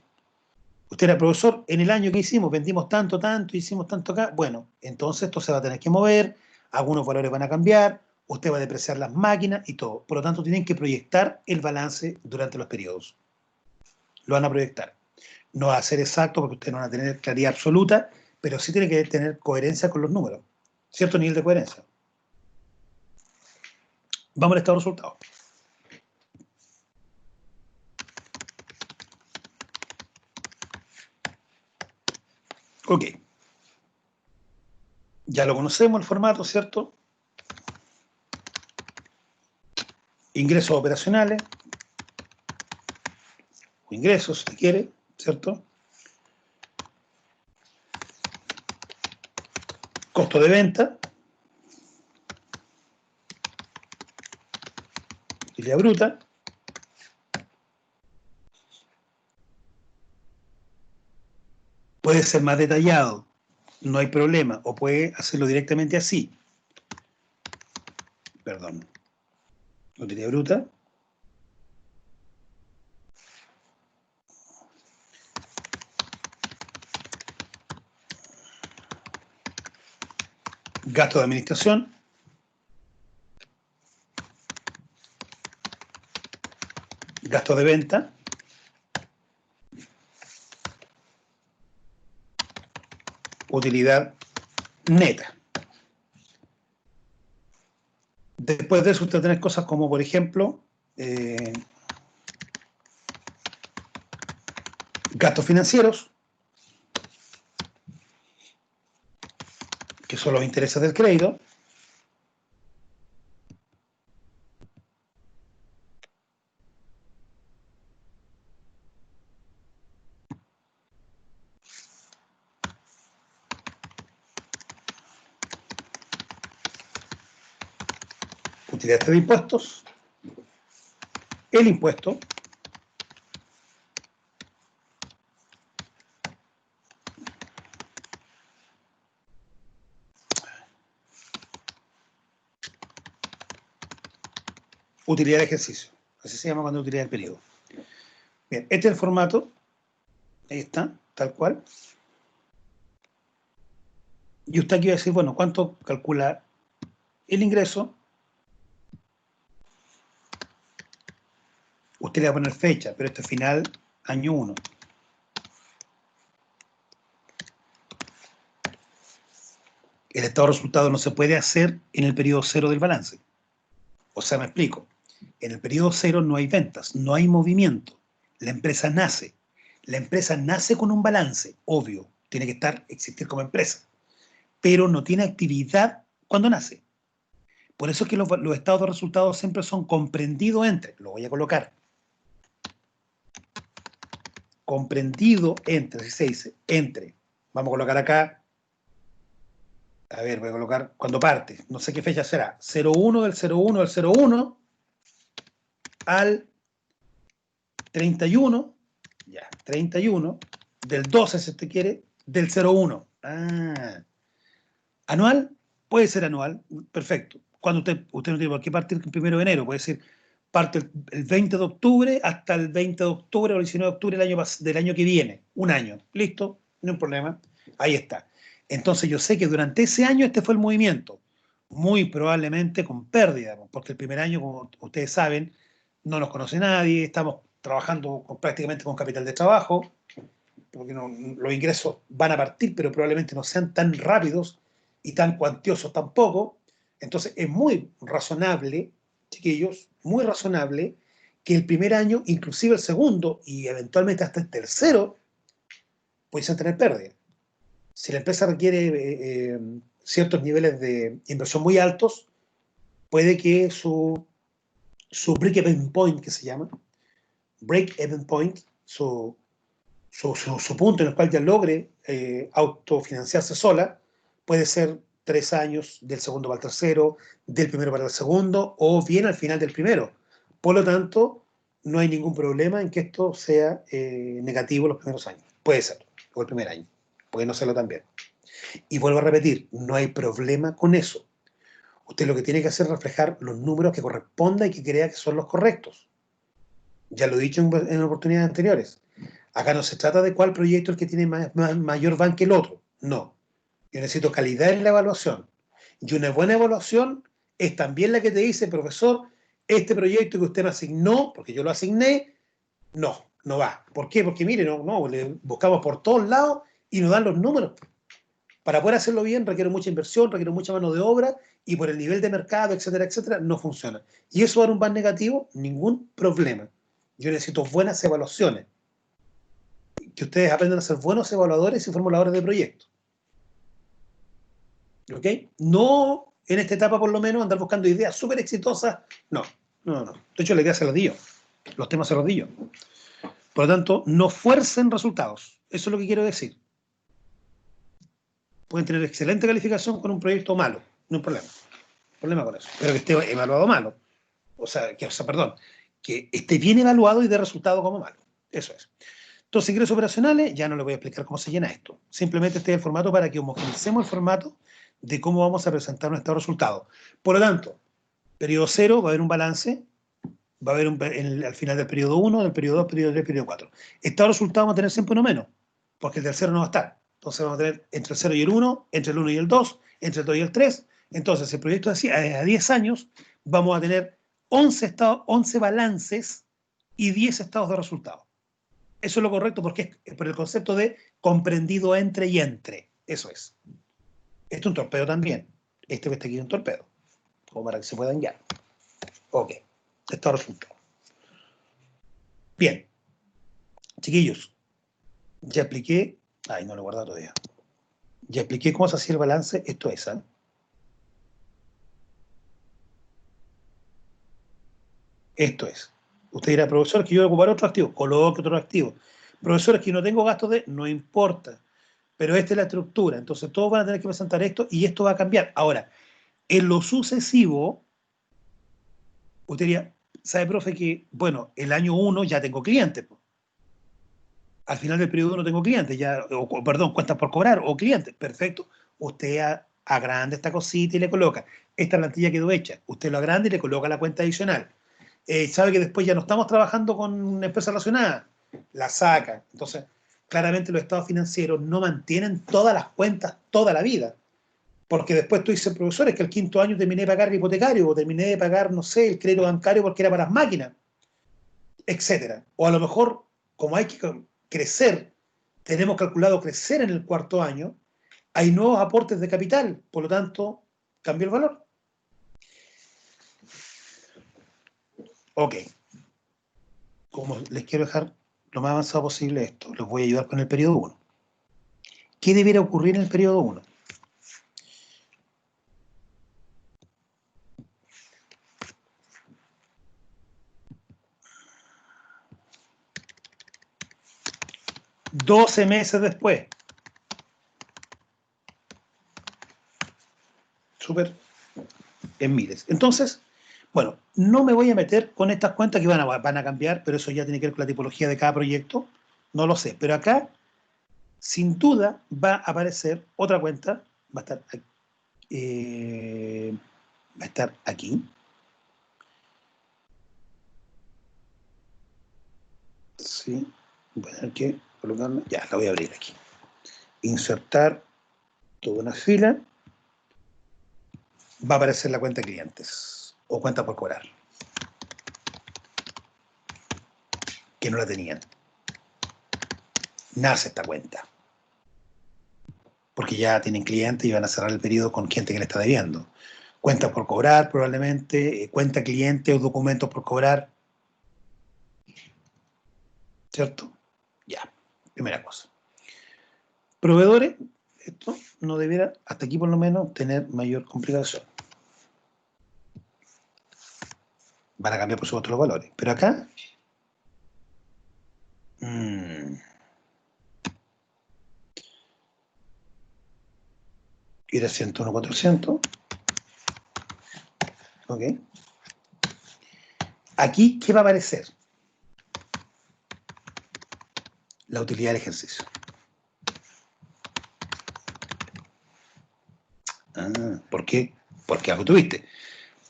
Usted era profesor, en el año que hicimos, vendimos tanto, hicimos tanto acá. Bueno, entonces esto se va a tener que mover, algunos valores van a cambiar, usted va a depreciar las máquinas y todo. Por lo tanto, tienen que proyectar el balance durante los periodos. Lo van a proyectar. No va a ser exacto porque ustedes no van a tener claridad absoluta, pero sí tiene que tener coherencia con los números. Cierto nivel de coherencia. Vamos al estado de resultados. Ok. Ya lo conocemos, el formato, ¿cierto? Ingresos operacionales, o ingresos, si quiere, ¿cierto? Costo de venta, utilidad bruta. Puede ser más detallado, no hay problema, o puede hacerlo directamente así. Perdón. Utilidad bruta. Gasto de administración. Gasto de venta. Utilidad neta. Después de eso usted tiene cosas como, por ejemplo, gastos financieros, que son los intereses del crédito. Utilidad de impuestos. El impuesto. Utilidad de ejercicio. Así se llama cuando utilidad del periodo. Bien, este es el formato. Ahí está, tal cual. Y usted aquí va a decir, bueno, ¿cuánto calcula el ingreso? Usted le va a poner fecha, pero esto es final año 1. El estado de resultados no se puede hacer en el periodo 0 del balance. O sea, me explico. En el periodo 0 no hay ventas, no hay movimiento. La empresa nace. La empresa nace con un balance, obvio. Tiene que existir como empresa. Pero no tiene actividad cuando nace. Por eso es que los estados de resultados siempre son comprendidos entre, lo voy a colocar, comprendido entre, así se dice, entre. Vamos a colocar acá, a ver, voy a colocar cuando parte, no sé qué fecha será, 01 del 01 del 01 al 31, ya, 31 del 12 si usted quiere, del 01. Anual, puede ser anual, perfecto. Cuando usted no tiene por qué partir el 1 de enero, puede ser parte el 20 de octubre hasta el 20 de octubre o el 19 de octubre del año que viene. Un año. ¿Listo? No hay problema. Ahí está. Entonces yo sé que durante ese año este fue el movimiento. Muy probablemente con pérdida, porque el primer año, como ustedes saben, no nos conoce nadie, estamos trabajando prácticamente con capital de trabajo, porque los ingresos van a partir, pero probablemente no sean tan rápidos y tan cuantiosos tampoco. Entonces es muy razonable, chiquillos, muy razonable que el primer año, inclusive el segundo y eventualmente hasta el tercero, pueden tener pérdida. Si la empresa requiere ciertos niveles de inversión muy altos, puede que su break-even point, que se llama, break-even point, su punto en el cual ya logre autofinanciarse sola, puede ser 3 años del segundo para el tercero, del primero para el segundo, o bien al final del primero. Por lo tanto, no hay ningún problema en que esto sea negativo los primeros años. Puede ser, o el primer año. Puede no serlo también. Y vuelvo a repetir, no hay problema con eso. Usted lo que tiene que hacer es reflejar los números que corresponda y que crea que son los correctos. Ya lo he dicho en oportunidades anteriores. Acá no se trata de cuál proyecto es el que tiene mayor van que el otro. No. Yo necesito calidad en la evaluación. Y una buena evaluación es también la que te dice, profesor, este proyecto que usted me asignó, porque yo lo asigné, no va. ¿Por qué? Porque mire, le buscamos por todos lados y nos dan los números. Para poder hacerlo bien requiere mucha inversión, requiere mucha mano de obra y por el nivel de mercado, etcétera, etcétera, no funciona. ¿Y eso dar un van negativo? Ningún problema. Yo necesito buenas evaluaciones. Que ustedes aprendan a ser buenos evaluadores y formuladores de proyectos. ¿Ok? No en esta etapa, por lo menos, andar buscando ideas súper exitosas. No. De hecho, la idea se las di yo. Los temas se los di yo. Por lo tanto, no fuercen resultados. Eso es lo que quiero decir. Pueden tener excelente calificación con un proyecto malo. No hay problema. Problema con eso. Pero que esté evaluado malo. perdón, que esté bien evaluado y dé resultado como malo. Eso es. Entonces, ingresos operacionales, ya no les voy a explicar cómo se llena esto. Simplemente este es el formato para que homogeneicemos el formato de cómo vamos a presentar nuestro resultado. Por lo tanto, periodo 0 va a haber un balance, va a haber al final del periodo 1, del periodo 2, periodo 3, periodo 4. Estado de resultado vamos a tener siempre uno menos, porque el del 0 no va a estar. Entonces vamos a tener entre el 0 y el 1, entre el 1 y el 2, entre el 2 y el 3. Entonces, el proyecto así, a 10 años vamos a tener 11 balances y 10 estados de resultado. Eso es lo correcto porque es por el concepto de comprendido entre y entre. Eso es. Esto es un torpedo también. Este que está aquí es un torpedo. Como para que se puedan guiar. Ok. Estado de resultado. Bien. Chiquillos. Ya expliqué. Ay, no lo he guardado todavía. Ya expliqué cómo se hacía el balance. Esto es, ¿eh? Esto es. Usted dirá, profesor, que yo voy a ocupar otro activo. Coloque otro activo. Profesor, es que no tengo gastos de... No importa. Pero esta es la estructura. Entonces todos van a tener que presentar esto y esto va a cambiar. Ahora, en lo sucesivo, usted diría, ¿sabe, profe, que, bueno, el año 1 ya tengo clientes? Al final del periodo 1 tengo clientes, ya, perdón, cuentas por cobrar o clientes. Perfecto. Usted agranda esta cosita y le coloca. Esta plantilla quedó hecha. Usted lo agranda y le coloca la cuenta adicional. Sabe que después ya no estamos trabajando con una empresa relacionada. La saca. Entonces, claramente los estados financieros no mantienen todas las cuentas toda la vida. Porque después tú dices, profesor, es que el quinto año terminé de pagar el hipotecario o terminé de pagar, no sé, el crédito bancario porque era para las máquinas, etcétera. O a lo mejor, como hay que crecer, tenemos calculado crecer en el cuarto año, hay nuevos aportes de capital, por lo tanto, cambió el valor. Ok. Como les quiero dejar lo más avanzado posible esto, los voy a ayudar con el periodo 1. ¿Qué debiera ocurrir en el periodo 1? $12 después. Súper en miles. Entonces, bueno, no me voy a meter con estas cuentas que van a cambiar, pero eso ya tiene que ver con la tipología de cada proyecto. No lo sé. Pero acá, sin duda, va a aparecer otra cuenta. Va a estar, va a estar aquí. Sí. Voy a tener que colocarla. Ya, la voy a abrir aquí. Insertar toda una fila. Va a aparecer la cuenta de clientes o cuenta por cobrar, que no la tenían. Nace esta cuenta, porque ya tienen clientes y van a cerrar el periodo con gente que le está debiendo. Cuentas por cobrar, probablemente, cuenta cliente o documentos por cobrar, ¿cierto? Ya, primera cosa. Proveedores, esto no debiera, hasta aquí por lo menos, tener mayor complicación. Van a cambiar, por supuesto, los valores. Pero acá, ir a 101,400. Ok. Aquí, ¿qué va a aparecer? La utilidad del ejercicio. ¿Por qué? Porque algo tuviste.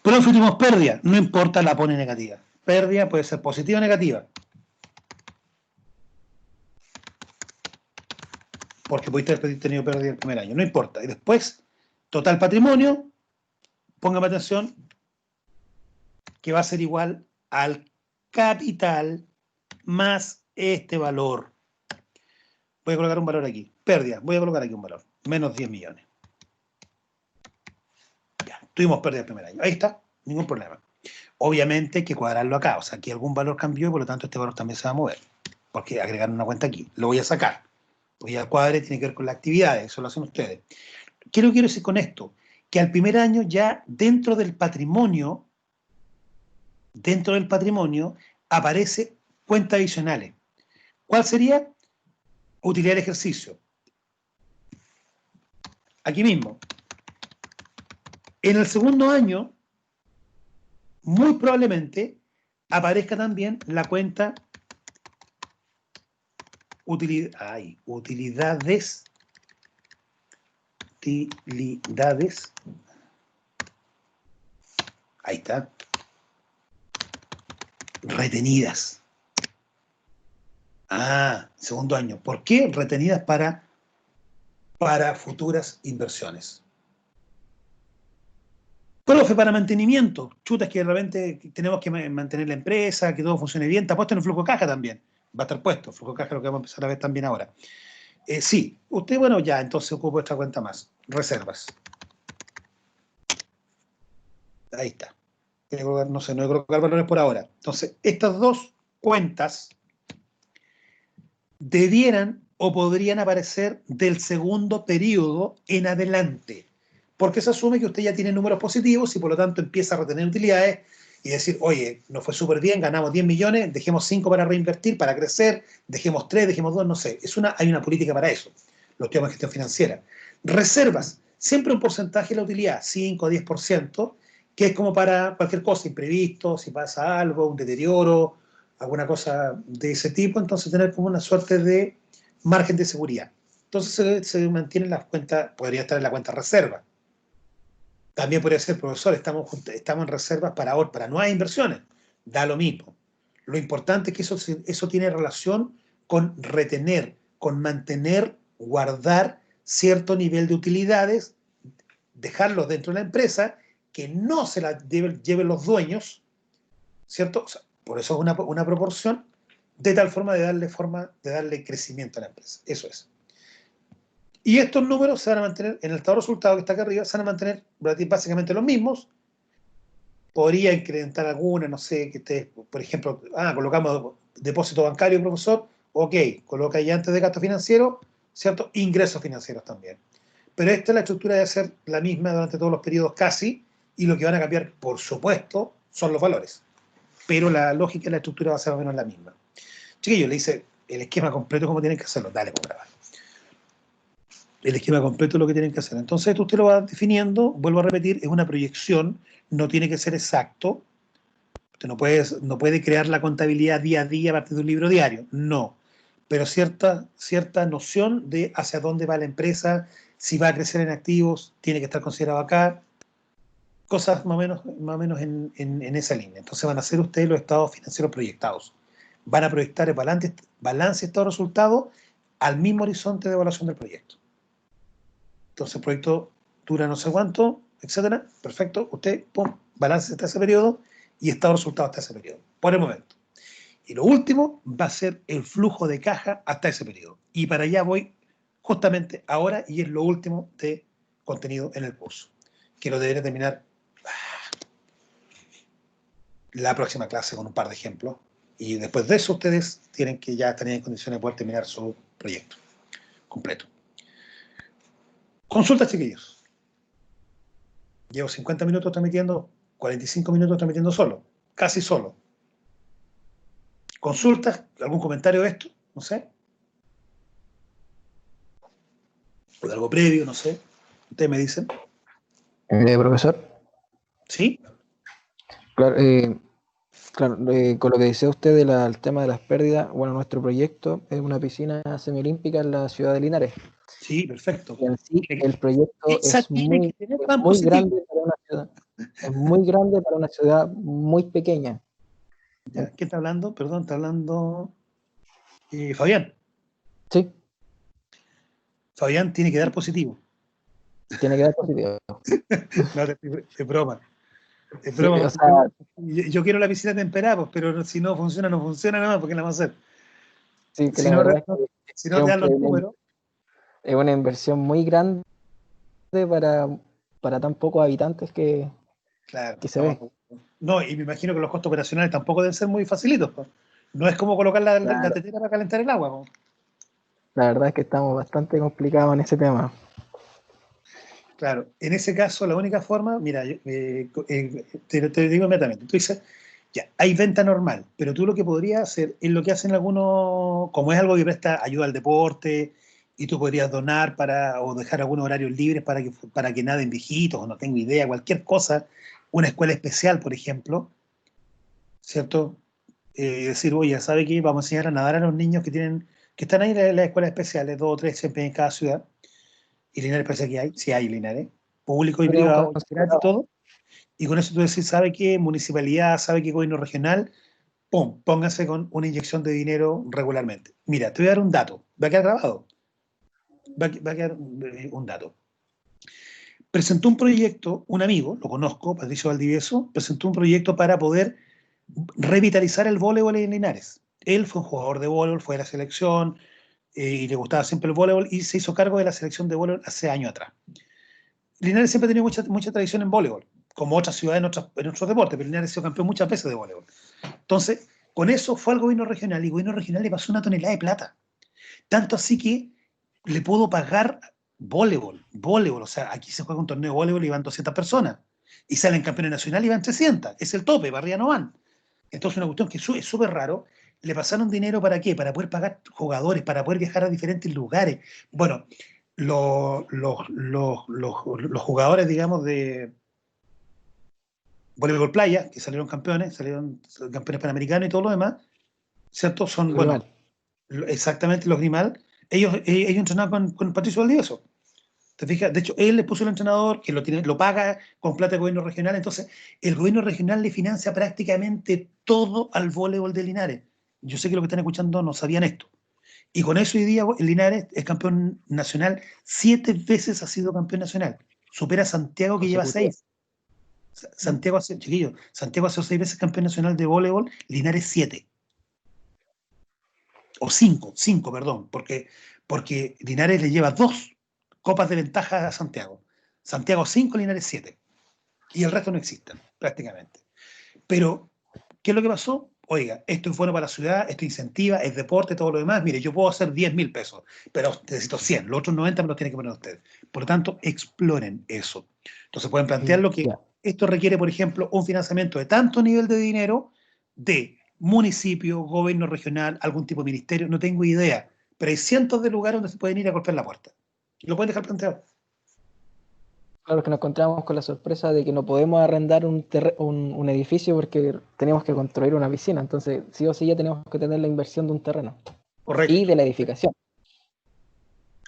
Profe, tuvimos pérdida. No importa, la pone negativa. Pérdida puede ser positiva o negativa. Porque pudiste haber tenido pérdida el primer año. No importa. Y después, total patrimonio, póngame atención, que va a ser igual al capital más este valor. Voy a colocar un valor aquí. Pérdida. Voy a colocar aquí un valor. Menos 10 millones. Ya, tuvimos pérdida el primer año. Ahí está. Ningún problema. Obviamente hay que cuadrarlo acá. O sea, aquí algún valor cambió y por lo tanto este valor también se va a mover. Porque agregar una cuenta aquí. Lo voy a sacar. Porque ya el cuadre tiene que ver con las actividades. Eso lo hacen ustedes. ¿Qué quiero decir con esto? Que al primer año ya dentro del patrimonio aparece cuentas adicionales. ¿Cuál sería? Utilidad del ejercicio. Aquí mismo. En el segundo año, muy probablemente aparezca también la cuenta utilidades, ahí está, retenidas. Segundo año. ¿Por qué retenidas para futuras inversiones? Profe, para mantenimiento. Chuta, es que de repente tenemos que mantener la empresa, que todo funcione bien. Está puesto en el flujo de caja también. Va a estar puesto. El flujo de caja es lo que vamos a empezar a ver también ahora. Sí, usted, bueno, ya, entonces ocupo esta cuenta más. Reservas. Ahí está. No sé, no voy a colocar valores por ahora. Entonces, estas dos cuentas debieran o podrían aparecer del segundo periodo en adelante, porque se asume que usted ya tiene números positivos y por lo tanto empieza a retener utilidades y decir, oye, nos fue súper bien, ganamos 10 millones, dejemos 5 para reinvertir, para crecer, dejemos 3, dejemos 2, no sé. Hay una política para eso, los temas de gestión financiera. Reservas, siempre un porcentaje de la utilidad, 5 o 10%, que es como para cualquier cosa, imprevisto, si pasa algo, un deterioro, alguna cosa de ese tipo, entonces tener como una suerte de margen de seguridad. Entonces se mantiene la cuenta, podría estar en la cuenta reserva. También podría ser, profesor, estamos en reservas para nuevas inversiones. Da lo mismo. Lo importante es que eso tiene relación con retener, con mantener, guardar cierto nivel de utilidades, dejarlos dentro de la empresa, que no se la lleven los dueños, ¿cierto? O sea, por eso es una proporción, de tal forma de darle crecimiento a la empresa. Eso es. Y estos números se van a mantener, en el estado de resultado que está acá arriba, se van a mantener básicamente los mismos. Podría incrementar alguna, no sé, que esté, por ejemplo, colocamos depósito bancario, profesor, ok, coloca ahí antes de gasto financiero, ¿cierto? Ingresos financieros también. Pero esta es la estructura de ser la misma durante todos los periodos casi, y lo que van a cambiar, por supuesto, son los valores. Pero la lógica y la estructura va a ser más o menos la misma. Chiquillo, le dice el esquema completo, cómo tienen que hacerlo. Dale, por grabar. El esquema completo es lo que tienen que hacer. Entonces, esto usted lo va definiendo, vuelvo a repetir, es una proyección, no tiene que ser exacto. Usted no puede crear la contabilidad día a día a partir de un libro diario, no. Pero cierta noción de hacia dónde va la empresa, si va a crecer en activos, tiene que estar considerado acá, cosas más o menos en esa línea. Entonces van a hacer ustedes los estados financieros proyectados. Van a proyectar el balance estado de resultados al mismo horizonte de evaluación del proyecto. Entonces el proyecto dura no sé cuánto, etcétera. Perfecto. Usted, pum, balance hasta ese periodo y estado de resultados hasta ese periodo, por el momento. Y lo último va a ser el flujo de caja hasta ese periodo. Y para allá voy justamente ahora y es lo último de contenido en el curso, que lo debería terminar la próxima clase con un par de ejemplos. Y después de eso ustedes tienen que ya estar en condiciones de poder terminar su proyecto completo. Consulta, chiquillos. Llevo 50 minutos transmitiendo, 45 minutos transmitiendo solo, casi solo. ¿Consultas? ¿Algún comentario de esto? No sé. O de algo previo, no sé. Ustedes me dicen. Profesor, ¿Sí? claro, claro, con lo que decía usted del tema de las pérdidas, bueno, nuestro proyecto es una piscina semiolímpica en la ciudad de Linares. Sí, perfecto. Y en sí, el proyecto Esa es tiene que tener tan muy positivo. grande para una ciudad. Es muy grande para una ciudad muy pequeña. Ya, ¿quién está hablando? Perdón, está hablando Fabián. Sí, Fabián tiene que dar positivo. tiene que dar positivo. No, es broma. Es Sí, broma. o sea, Yo quiero la piscina temperada, pues, pero si no funciona, no funciona nada más, ¿por qué la vamos a hacer? sí, que Si la no, verdad es si que no te dan los números. es una inversión muy grande para tan pocos habitantes que Claro, se ve. no, y me imagino que los costos operacionales tampoco deben ser muy facilitos, pues. No es como colocar la Claro, tetera para calentar el agua, pues. la verdad es que estamos bastante complicados en ese tema. Claro, en ese caso la única forma, mira, te digo inmediatamente, tú dices, ya, hay venta normal, pero tú lo que podrías hacer es lo que hacen algunos, como es algo que presta ayuda al deporte, y tú podrías donar o dejar algunos horarios libres para que naden viejitos, o no tengo idea, cualquier cosa, una escuela especial, por ejemplo, ¿cierto? Decir, oye, ¿sabe qué? Vamos a enseñar a nadar a los niños que están ahí en las escuelas especiales, 2 o 3 siempre en cada ciudad. Y Linares parece que hay, sí hay Linares, público y Tenemos privado, gratis considerado. todo. Y con eso tú decís, ¿sabe qué? Municipalidad, ¿sabe qué? Gobierno regional, pum, póngase con una inyección de dinero regularmente. Mira, te voy a dar un dato, va a quedar grabado, va a quedar un dato. Presentó un proyecto, un amigo, lo conozco, Patricio Valdivieso, presentó un proyecto para poder revitalizar el voleibol en Linares. Él fue un jugador de voleibol, fue de la selección y le gustaba siempre el voleibol y se hizo cargo de la selección de voleibol hace años atrás. Linares siempre ha tenido mucha tradición en voleibol, como otras ciudades en otros deportes, pero Linares ha sido campeón muchas veces de voleibol. Entonces, con eso fue al gobierno regional y el gobierno regional le pasó una tonelada de plata. Tanto así que le pudo pagar voleibol. O sea, aquí se juega un torneo de voleibol y van 200 personas. Y salen campeones nacionales y van 300. Es el tope, para arriba no van. Entonces, una cuestión que es súper raro. Le pasaron dinero para qué? Para poder pagar jugadores, para poder viajar a diferentes lugares. Bueno, los jugadores, digamos, de voleibol playa, que salieron campeones panamericanos y todo lo demás, ¿cierto? Son, Grimal. bueno, exactamente los Grimal. Ellos entrenaban con Patricio Valdivieso. ¿Te fijas? De hecho, él le puso el entrenador, que lo paga con plata del gobierno regional. Entonces, el gobierno regional le financia prácticamente todo al voleibol de Linares. Yo sé que los que están escuchando no sabían esto. Y con eso hoy día el Linares es campeón nacional. 7 veces ha sido campeón nacional. Supera a Santiago, que lleva Consecutivo. 6. Santiago ha sido 6 veces campeón nacional de voleibol, Linares 7. O 5, perdón, porque Linares le lleva 2 copas de ventaja a Santiago. Santiago 5, Linares 7. Y el resto no existen, prácticamente. Pero, ¿qué es lo que pasó? Oiga, esto es bueno para la ciudad, esto incentiva, es deporte, todo lo demás. Mire, yo puedo hacer 10.000 pesos, pero necesito 100. Los otros 90 me los tiene que poner usted. Por lo tanto, exploren eso. Entonces pueden plantear lo que Ya. esto requiere, por ejemplo, un financiamiento de tanto nivel de dinero de municipio, gobierno regional, algún tipo de ministerio, no tengo idea. Pero hay cientos de lugares donde se pueden ir a golpear la puerta. Y lo pueden dejar planteado. Claro que nos encontramos con la sorpresa de que no podemos arrendar un edificio porque tenemos que construir una piscina. Entonces, sí o sí ya tenemos que tener la inversión de un terreno y Correcto. de la edificación.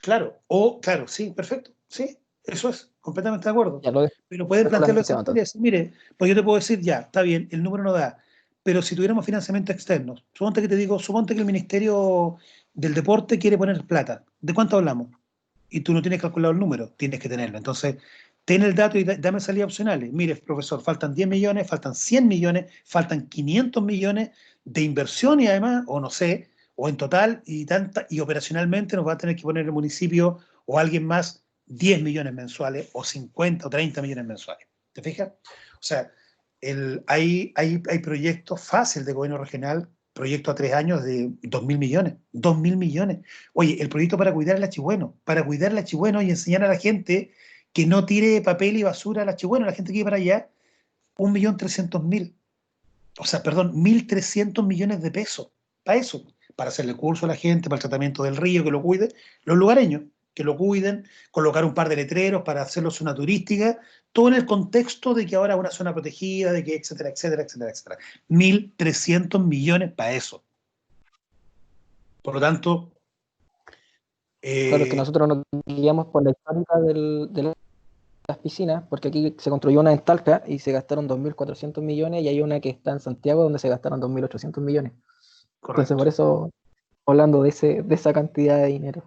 Claro, claro, sí, perfecto, sí, eso es, completamente de acuerdo. Ya lo dejo, Pero pueden dejo la plantearlo de esa mención manera y entonces. decir, mire, pues yo te puedo decir, ya, está bien, el número no da, pero si tuviéramos financiamiento externo, suponte que el Ministerio del Deporte quiere poner plata, ¿de cuánto hablamos? Y tú no tienes calculado el número, tienes que tenerlo. Entonces, ten el dato y dame salidas opcionales. Mire, profesor, faltan 10 millones, faltan 100 millones, faltan 500 millones de inversión y además, o no sé, o en total y operacionalmente nos va a tener que poner el municipio o alguien más 10 millones mensuales o 50 o 30 millones mensuales. ¿Te fijas? O sea, hay proyectos fáciles de gobierno regional, proyectos a 3 años de 2.000 millones, 2.000 millones. Oye, el proyecto para cuidar el Achigüeno y enseñar a la gente que no tire papel y basura al Achigüeno, la gente que vive para allá, 1.300.000, o sea, perdón, 1.300 millones de pesos para eso, para hacerle curso a la gente, para el tratamiento del río, que lo cuide, los lugareños, que lo cuiden, colocar un par de letreros para hacerlo zona turística, todo en el contexto de que ahora es una zona protegida, de que etcétera, etcétera, etcétera, etcétera. 1.300 millones para eso. Por lo tanto, Claro, es que nosotros nos guiamos por la histórica de las piscinas, porque aquí se construyó una en Talca y se gastaron 2.400 millones y hay una que está en Santiago donde se gastaron 2.800 millones. Entonces, por correcto. eso, hablando de esa cantidad de dinero.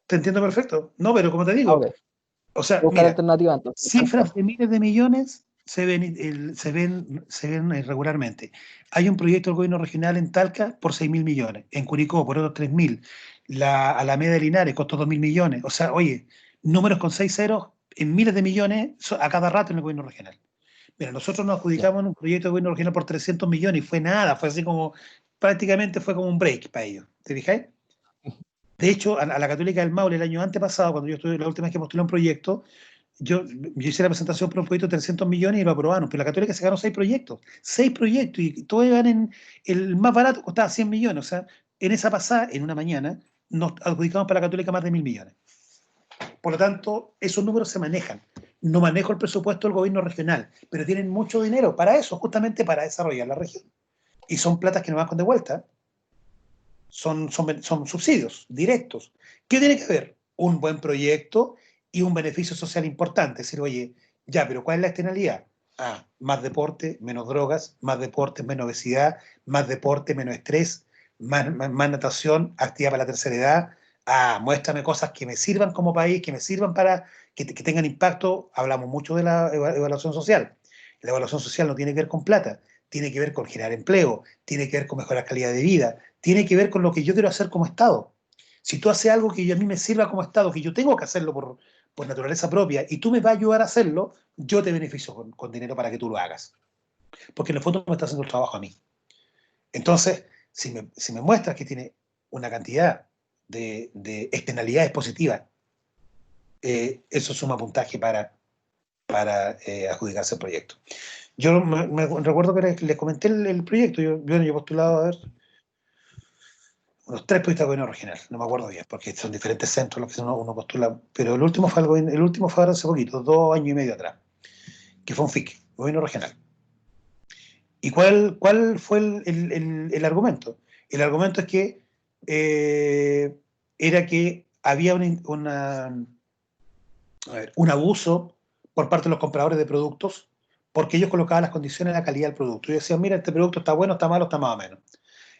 Te entiendo perfecto. No, pero como te Ah, digo, ok. o sea, Buscar mira, alternativa entonces. cifras de miles de millones se ven regularmente. Hay un proyecto del gobierno regional en Talca por 6.000 millones, en Curicó por otros 3.000, la Alameda de Linares costó 2.000 millones. O sea, oye, números con 6 ceros en miles de millones a cada rato en el gobierno regional. Mira, nosotros nos Ya. adjudicamos en un proyecto de gobierno regional por 300 millones y fue nada, fue así como, prácticamente fue como un break para ellos. ¿Te fijáis? De hecho, a la Católica del Maule el año antepasado, cuando yo estuve, la última vez que postulé un proyecto, yo hice la presentación por un proyecto de 300 millones y lo aprobaron, pero la Católica se ganó 6 proyectos y todos iban el más barato costaba 100 millones, o sea, en esa pasada, en una mañana, nos adjudicamos para la Católica más de 1.000 millones. Por lo tanto, esos números se manejan. no manejo el presupuesto del gobierno regional, pero tienen mucho dinero para eso, justamente para desarrollar la región. Y son platas que no van con de vuelta, son subsidios directos. ¿Qué tiene que haber? Un buen proyecto y un beneficio social importante. Es decir, oye, ya, pero ¿cuál es la externalidad? Ah, más deporte, menos drogas, más deporte, menos obesidad, más deporte, menos estrés, más natación, actividad para la tercera edad. Ah, muéstrame cosas que me sirvan como país, que me sirvan para que tengan impacto. Hablamos mucho de la evaluación social. La evaluación social no tiene que ver con plata, tiene que ver con generar empleo, tiene que ver con mejorar calidad de vida, tiene que ver con lo que yo quiero hacer como Estado. Si tú haces algo que a mí me sirva como Estado, que yo tengo que hacerlo por naturaleza propia, y tú me vas a ayudar a hacerlo, yo te beneficio con dinero para que tú lo hagas. Porque en el fondo me está haciendo el trabajo a mí. Entonces, si me muestras que tiene una cantidad de externalidades positivas, eso suma puntaje para adjudicarse el proyecto. Yo me recuerdo que les comenté el proyecto, yo he postulado a ver unos 3 proyectos de gobierno regional, no me acuerdo bien, porque son diferentes centros los que uno postula, pero el último fue ahora hace poquito, 2 años y medio atrás, que fue un FIC, gobierno regional. ¿Y cuál fue el argumento? El argumento es que era que había un abuso por parte de los compradores de productos porque ellos colocaban las condiciones de la calidad del producto. Y decían, mira, este producto está bueno, está malo, está más o menos.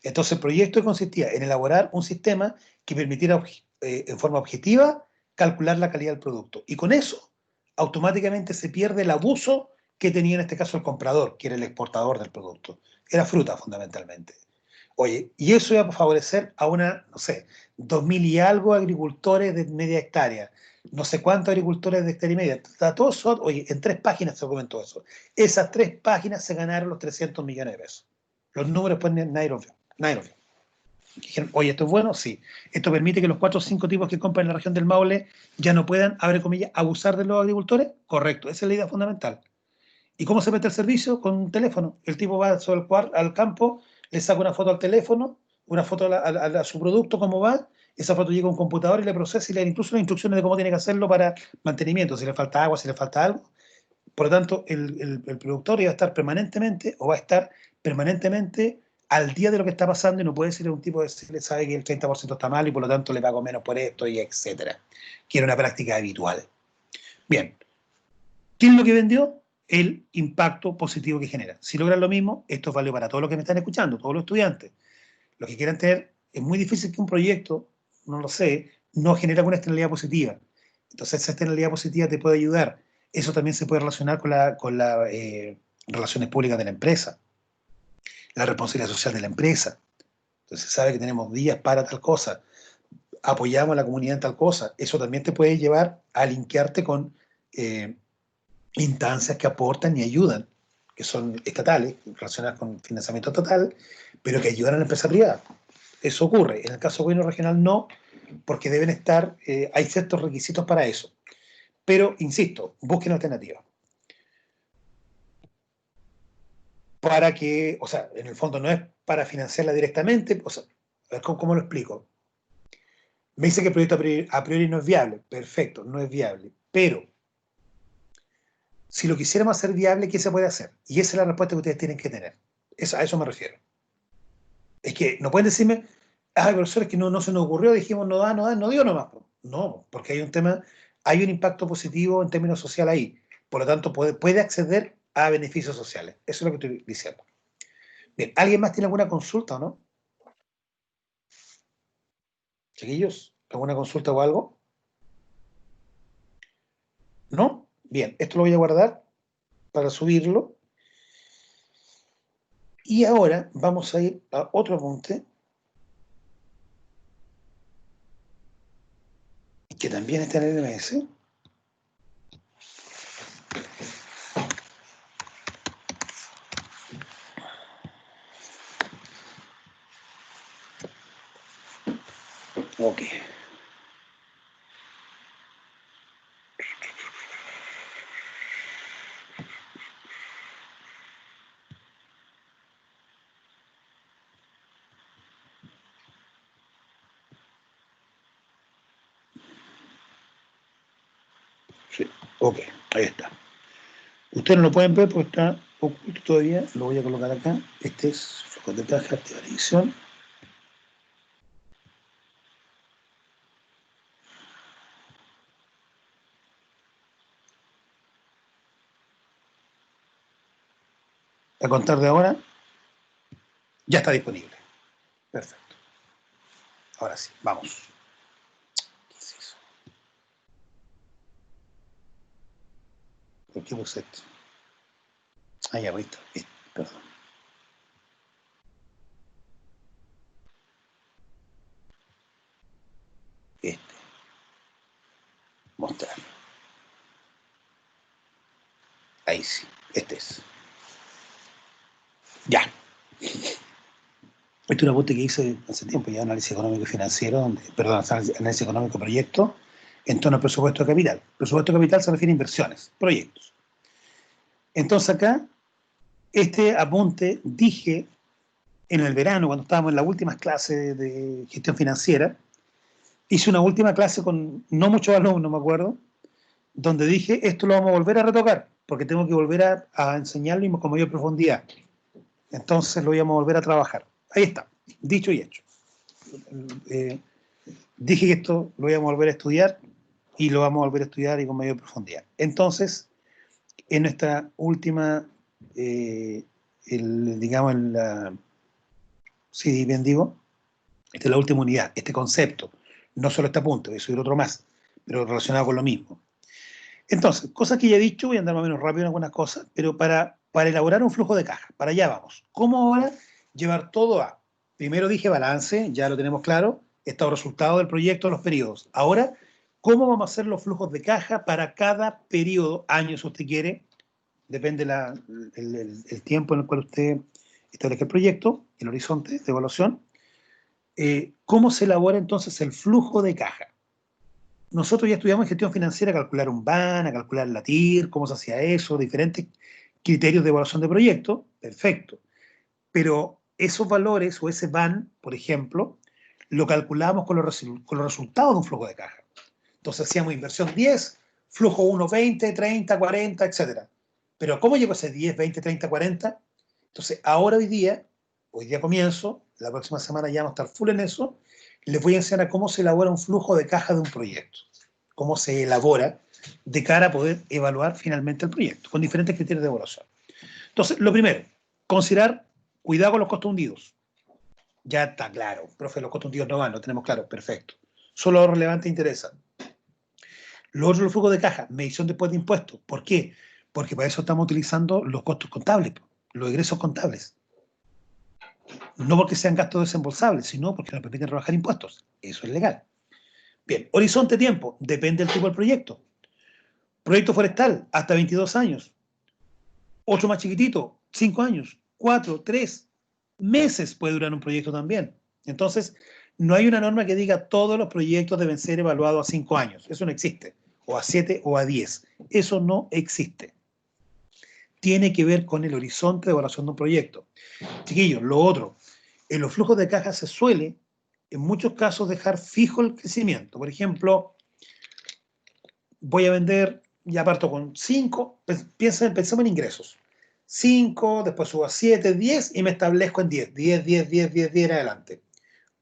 Entonces el proyecto consistía en elaborar un sistema que permitiera en forma objetiva calcular la calidad del producto. Y con eso automáticamente se pierde el abuso que tenía en este caso el comprador, que era el exportador del producto. Era fruta fundamentalmente. Oye, y eso iba a favorecer a no sé, 2.000 y algo agricultores de media hectárea, no sé cuántos agricultores de hectárea y media. Todos oye, en 3 páginas se comentó eso. Esas 3 páginas se ganaron los 300 millones de pesos. Los números ponen Nairobi. Dijeron, oye, ¿esto es bueno? Sí. Esto permite que los 4 o 5 tipos que compran en la región del Maule ya no puedan, abre comillas, abusar de los agricultores. Correcto, esa es la idea fundamental. ¿Y cómo se mete el servicio? Con un teléfono. El tipo va al campo, le saca una foto al teléfono, una foto a su producto, cómo va, esa foto llega a un computador y le procesa y le da incluso las instrucciones de cómo tiene que hacerlo para mantenimiento, si le falta agua, si le falta algo. Por lo tanto, el productor va a estar permanentemente o va a estar permanentemente al día de lo que está pasando y no puede ser un tipo de decirle, sabe que el 30% está mal y por lo tanto le pago menos por esto y etcétera. Que era una práctica habitual. Bien, ¿qué es lo que vendió? El impacto positivo que genera. Si logran lo mismo, esto es válido para todos los que me están escuchando, todos los estudiantes. Los que quieran tener, es muy difícil que un proyecto, no lo sé, no genere alguna externalidad positiva. Entonces esa externalidad positiva te puede ayudar. Eso también se puede relacionar con las relaciones públicas de la empresa, la responsabilidad social de la empresa. Entonces sabe que tenemos días para tal cosa, apoyamos a la comunidad en tal cosa. Eso también te puede llevar a linkearte con eh, instancias que aportan y ayudan, que son estatales, relacionadas con financiamiento estatal, pero que ayudan a la empresa privada. Eso ocurre. En el caso del gobierno regional no, porque deben estar, hay ciertos requisitos para eso. Pero, insisto, busquen alternativas. Para que, o sea, en el fondo no es para financiarla directamente, o sea, ¿cómo lo explico? Me dice que el proyecto a priori no es viable. Perfecto, no es viable. Pero, si lo quisiéramos hacer viable, ¿qué se puede hacer? Y esa es la respuesta que ustedes tienen que tener. A eso me refiero. Es que no pueden decirme, ay, profesor, es que no se nos ocurrió, dijimos, no dio nomás. No, porque hay un tema, hay un impacto positivo en términos sociales ahí. Por lo tanto, puede acceder a beneficios sociales. Eso es lo que estoy diciendo. Bien, ¿alguien más tiene alguna consulta o no? Chiquillos, ¿alguna consulta o algo? ¿No? Bien, esto lo voy a guardar para subirlo. Y ahora vamos a ir a otro apunte que también está en el MS. Ok. Sí, ok, ahí está. Ustedes no lo pueden ver porque está oculto todavía. Lo voy a colocar acá. Este es flujo de caja, activar edición. A contar de ahora, ya está disponible. Perfecto. Ahora sí, vamos. ¿Qué es eso? ¿Por qué puse esto? Ah, ya, ahorita. Perdón. Este. Mostrar. Ahí sí. Este es. Ya. Este es un apunte que hice hace tiempo, ya análisis económico y financiero, análisis económico proyecto, en torno al presupuesto de capital. Presupuesto de capital se refiere a inversiones, proyectos. Entonces acá, este apunte dije en el verano, cuando estábamos en las últimas clases de gestión financiera, hice una última clase con no muchos alumnos, me acuerdo, donde dije, esto lo vamos a volver a retocar, porque tengo que volver a enseñarlo y con mayor profundidad. Entonces lo íbamos a volver a trabajar. Ahí está, dicho y hecho. Dije que esto lo íbamos a volver a estudiar y lo vamos a volver a estudiar y con mayor profundidad. Entonces, en nuestra última, digamos, sí, bien digo, esta es la última unidad, este concepto, no solo este punto, voy a subir otro más, pero relacionado con lo mismo. Entonces, cosas que ya he dicho, voy a andar más o menos rápido en algunas cosas, pero para elaborar un flujo de caja, para allá vamos. ¿Cómo ahora llevar todo a? Primero dije balance, ya lo tenemos claro, estado resultado del proyecto, los periodos. Ahora, ¿cómo vamos a hacer los flujos de caja para cada periodo, año si usted quiere? Depende el tiempo en el cual usted establezca el proyecto, el horizonte de evaluación. ¿Cómo se elabora entonces el flujo de caja? Nosotros ya estudiamos en gestión financiera, a calcular un BAN, a calcular la TIR, cómo se hacía eso, diferentes criterios de evaluación de proyectos, perfecto. Pero esos valores o ese BAN, por ejemplo, lo calculábamos con los resultados de un flujo de caja. Entonces hacíamos inversión 10, flujo 1, 20, 30, 40, etc. Pero ¿cómo llegó ese 10, 20, 30, 40? Entonces ahora hoy día comienzo, la próxima semana ya vamos a estar full en eso, les voy a enseñar a cómo se elabora un flujo de caja de un proyecto, cómo se elabora de cara a poder evaluar finalmente el proyecto, con diferentes criterios de evaluación. Entonces, lo primero, considerar cuidado con los costos hundidos. Ya está claro, profe, los costos hundidos no van, lo tenemos claro, perfecto. Solo lo relevante interesa. Lo otro, los flujos de caja, medición después de impuestos. ¿Por qué? Porque para eso estamos utilizando los costos contables, los egresos contables. No porque sean gastos desembolsables, sino porque nos permiten rebajar impuestos. Eso es legal. Bien, horizonte de tiempo, depende del tipo del proyecto. Proyecto forestal, hasta 22 años. Otro más chiquitito, 5 años, 4, 3 meses puede durar un proyecto también. Entonces, no hay una norma que diga todos los proyectos deben ser evaluados a 5 años. Eso no existe. O a 7 o a 10. Eso no existe. Tiene que ver con el horizonte de evaluación de un proyecto. Chiquillos, lo otro, en los flujos de caja se suele, en muchos casos, dejar fijo el crecimiento. Por ejemplo, voy a vender, ya parto con 5, pensemos en ingresos. 5, después subo a 7, 10 y me establezco en 10, 10, 10, 10, 10, 10 en adelante.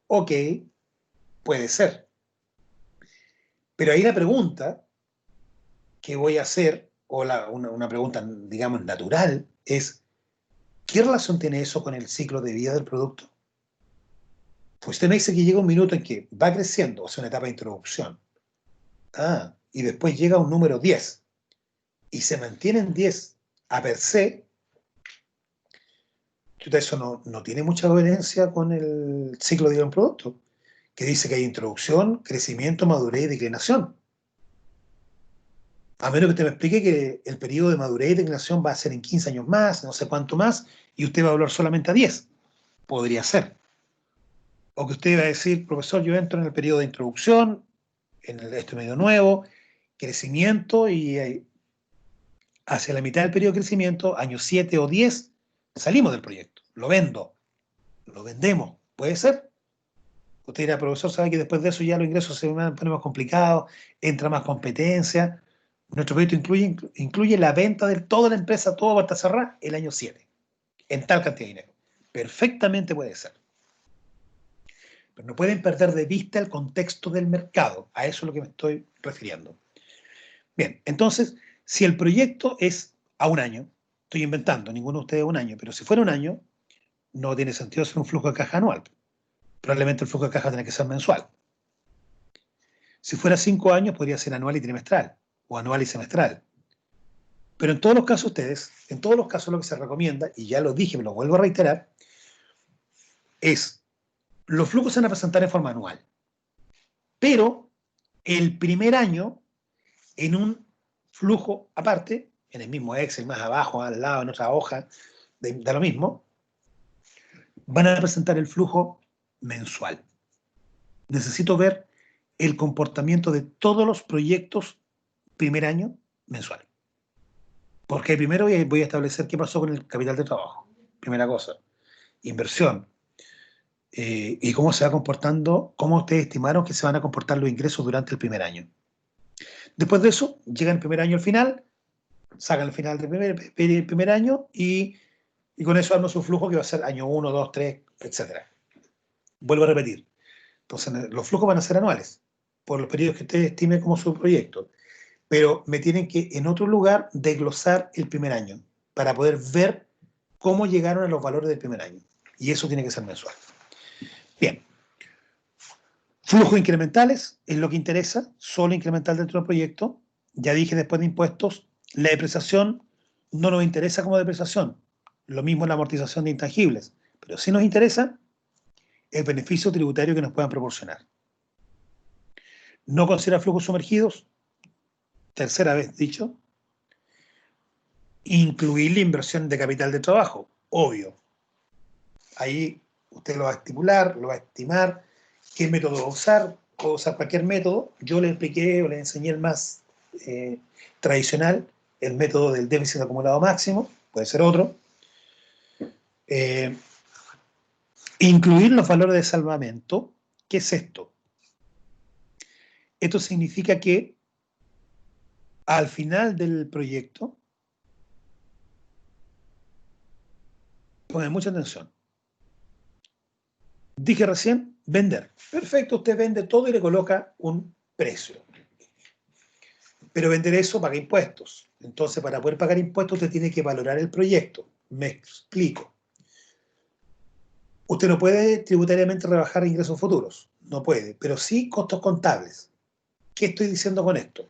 Ok, puede ser. Pero ahí la pregunta que voy a hacer, o una pregunta, digamos, natural, es, ¿qué relación tiene eso con el ciclo de vida del producto? Pues usted me dice que llega un minuto en que va creciendo, o sea, una etapa de introducción. Y después llega un número 10 y se mantiene en 10 a per se. Eso no tiene mucha coherencia con el ciclo de vida de un producto, que dice que hay introducción, crecimiento, madurez y declinación. A menos que usted me explique que el periodo de madurez y declinación va a ser en 15 años más, no sé cuánto más, y usted va a hablar solamente a 10. Podría ser. O que usted va a decir, profesor, yo entro en el periodo de introducción, en este medio nuevo, crecimiento, y hacia la mitad del periodo de crecimiento, años 7 o 10, salimos del proyecto. Lo vendo. Lo vendemos. ¿Puede ser? Usted dirá, profesor, sabe que después de eso ya los ingresos se van a poner más complicados, entra más competencia. Nuestro proyecto incluye la venta de toda la empresa, todo hasta cerrar el año 7, en tal cantidad de dinero. Perfectamente puede ser. Pero no pueden perder de vista el contexto del mercado. A eso es lo que me estoy refiriendo. Bien, entonces, si el proyecto es a un año, estoy inventando, ninguno de ustedes un año, pero si fuera un año, no tiene sentido hacer un flujo de caja anual. Probablemente el flujo de caja tiene que ser mensual. Si fuera 5 años, podría ser anual y trimestral, o anual y semestral. Pero en todos los casos en todos los casos lo que se recomienda, y ya lo dije, me lo vuelvo a reiterar, es los flujos se van a presentar en forma anual. Pero el primer año, en un flujo aparte, en el mismo Excel, más abajo, al lado, en otra hoja, da lo mismo, van a presentar el flujo mensual. Necesito ver el comportamiento de todos los proyectos primer año mensual. Porque primero voy a establecer qué pasó con el capital de trabajo. Primera cosa. Inversión. Y cómo se va comportando, cómo ustedes estimaron que se van a comportar los ingresos durante el primer año. Después de eso, llega el primer año al final, sacan el final del primer año y con eso arman su flujo que va a ser año 1, 2, 3, etc. Vuelvo a repetir. Entonces, los flujos van a ser anuales, por los periodos que ustedes estimen como su proyecto. Pero me tienen que, en otro lugar, desglosar el primer año para poder ver cómo llegaron a los valores del primer año. Y eso tiene que ser mensual. Bien. Flujos incrementales es lo que interesa, solo incremental dentro del proyecto. Ya dije después de impuestos, la depreciación no nos interesa como depreciación. Lo mismo la amortización de intangibles. Pero sí nos interesa el beneficio tributario que nos puedan proporcionar. No considera flujos sumergidos, tercera vez dicho. Incluir la inversión de capital de trabajo, obvio. Ahí usted lo va a estipular, lo va a estimar, qué método va a usar, puede usar cualquier método. Yo le expliqué o le enseñé el más tradicional, el método del déficit acumulado máximo, puede ser otro. Incluir los valores de salvamento. ¿Qué es esto? Esto significa que al final del proyecto, pongan mucha atención. Dije recién, vender. Perfecto, usted vende todo y le coloca un precio. Pero vender eso paga impuestos. Entonces, para poder pagar impuestos, usted tiene que valorar el proyecto. Me explico. Usted no puede tributariamente rebajar ingresos futuros. No puede. Pero sí costos contables. ¿Qué estoy diciendo con esto?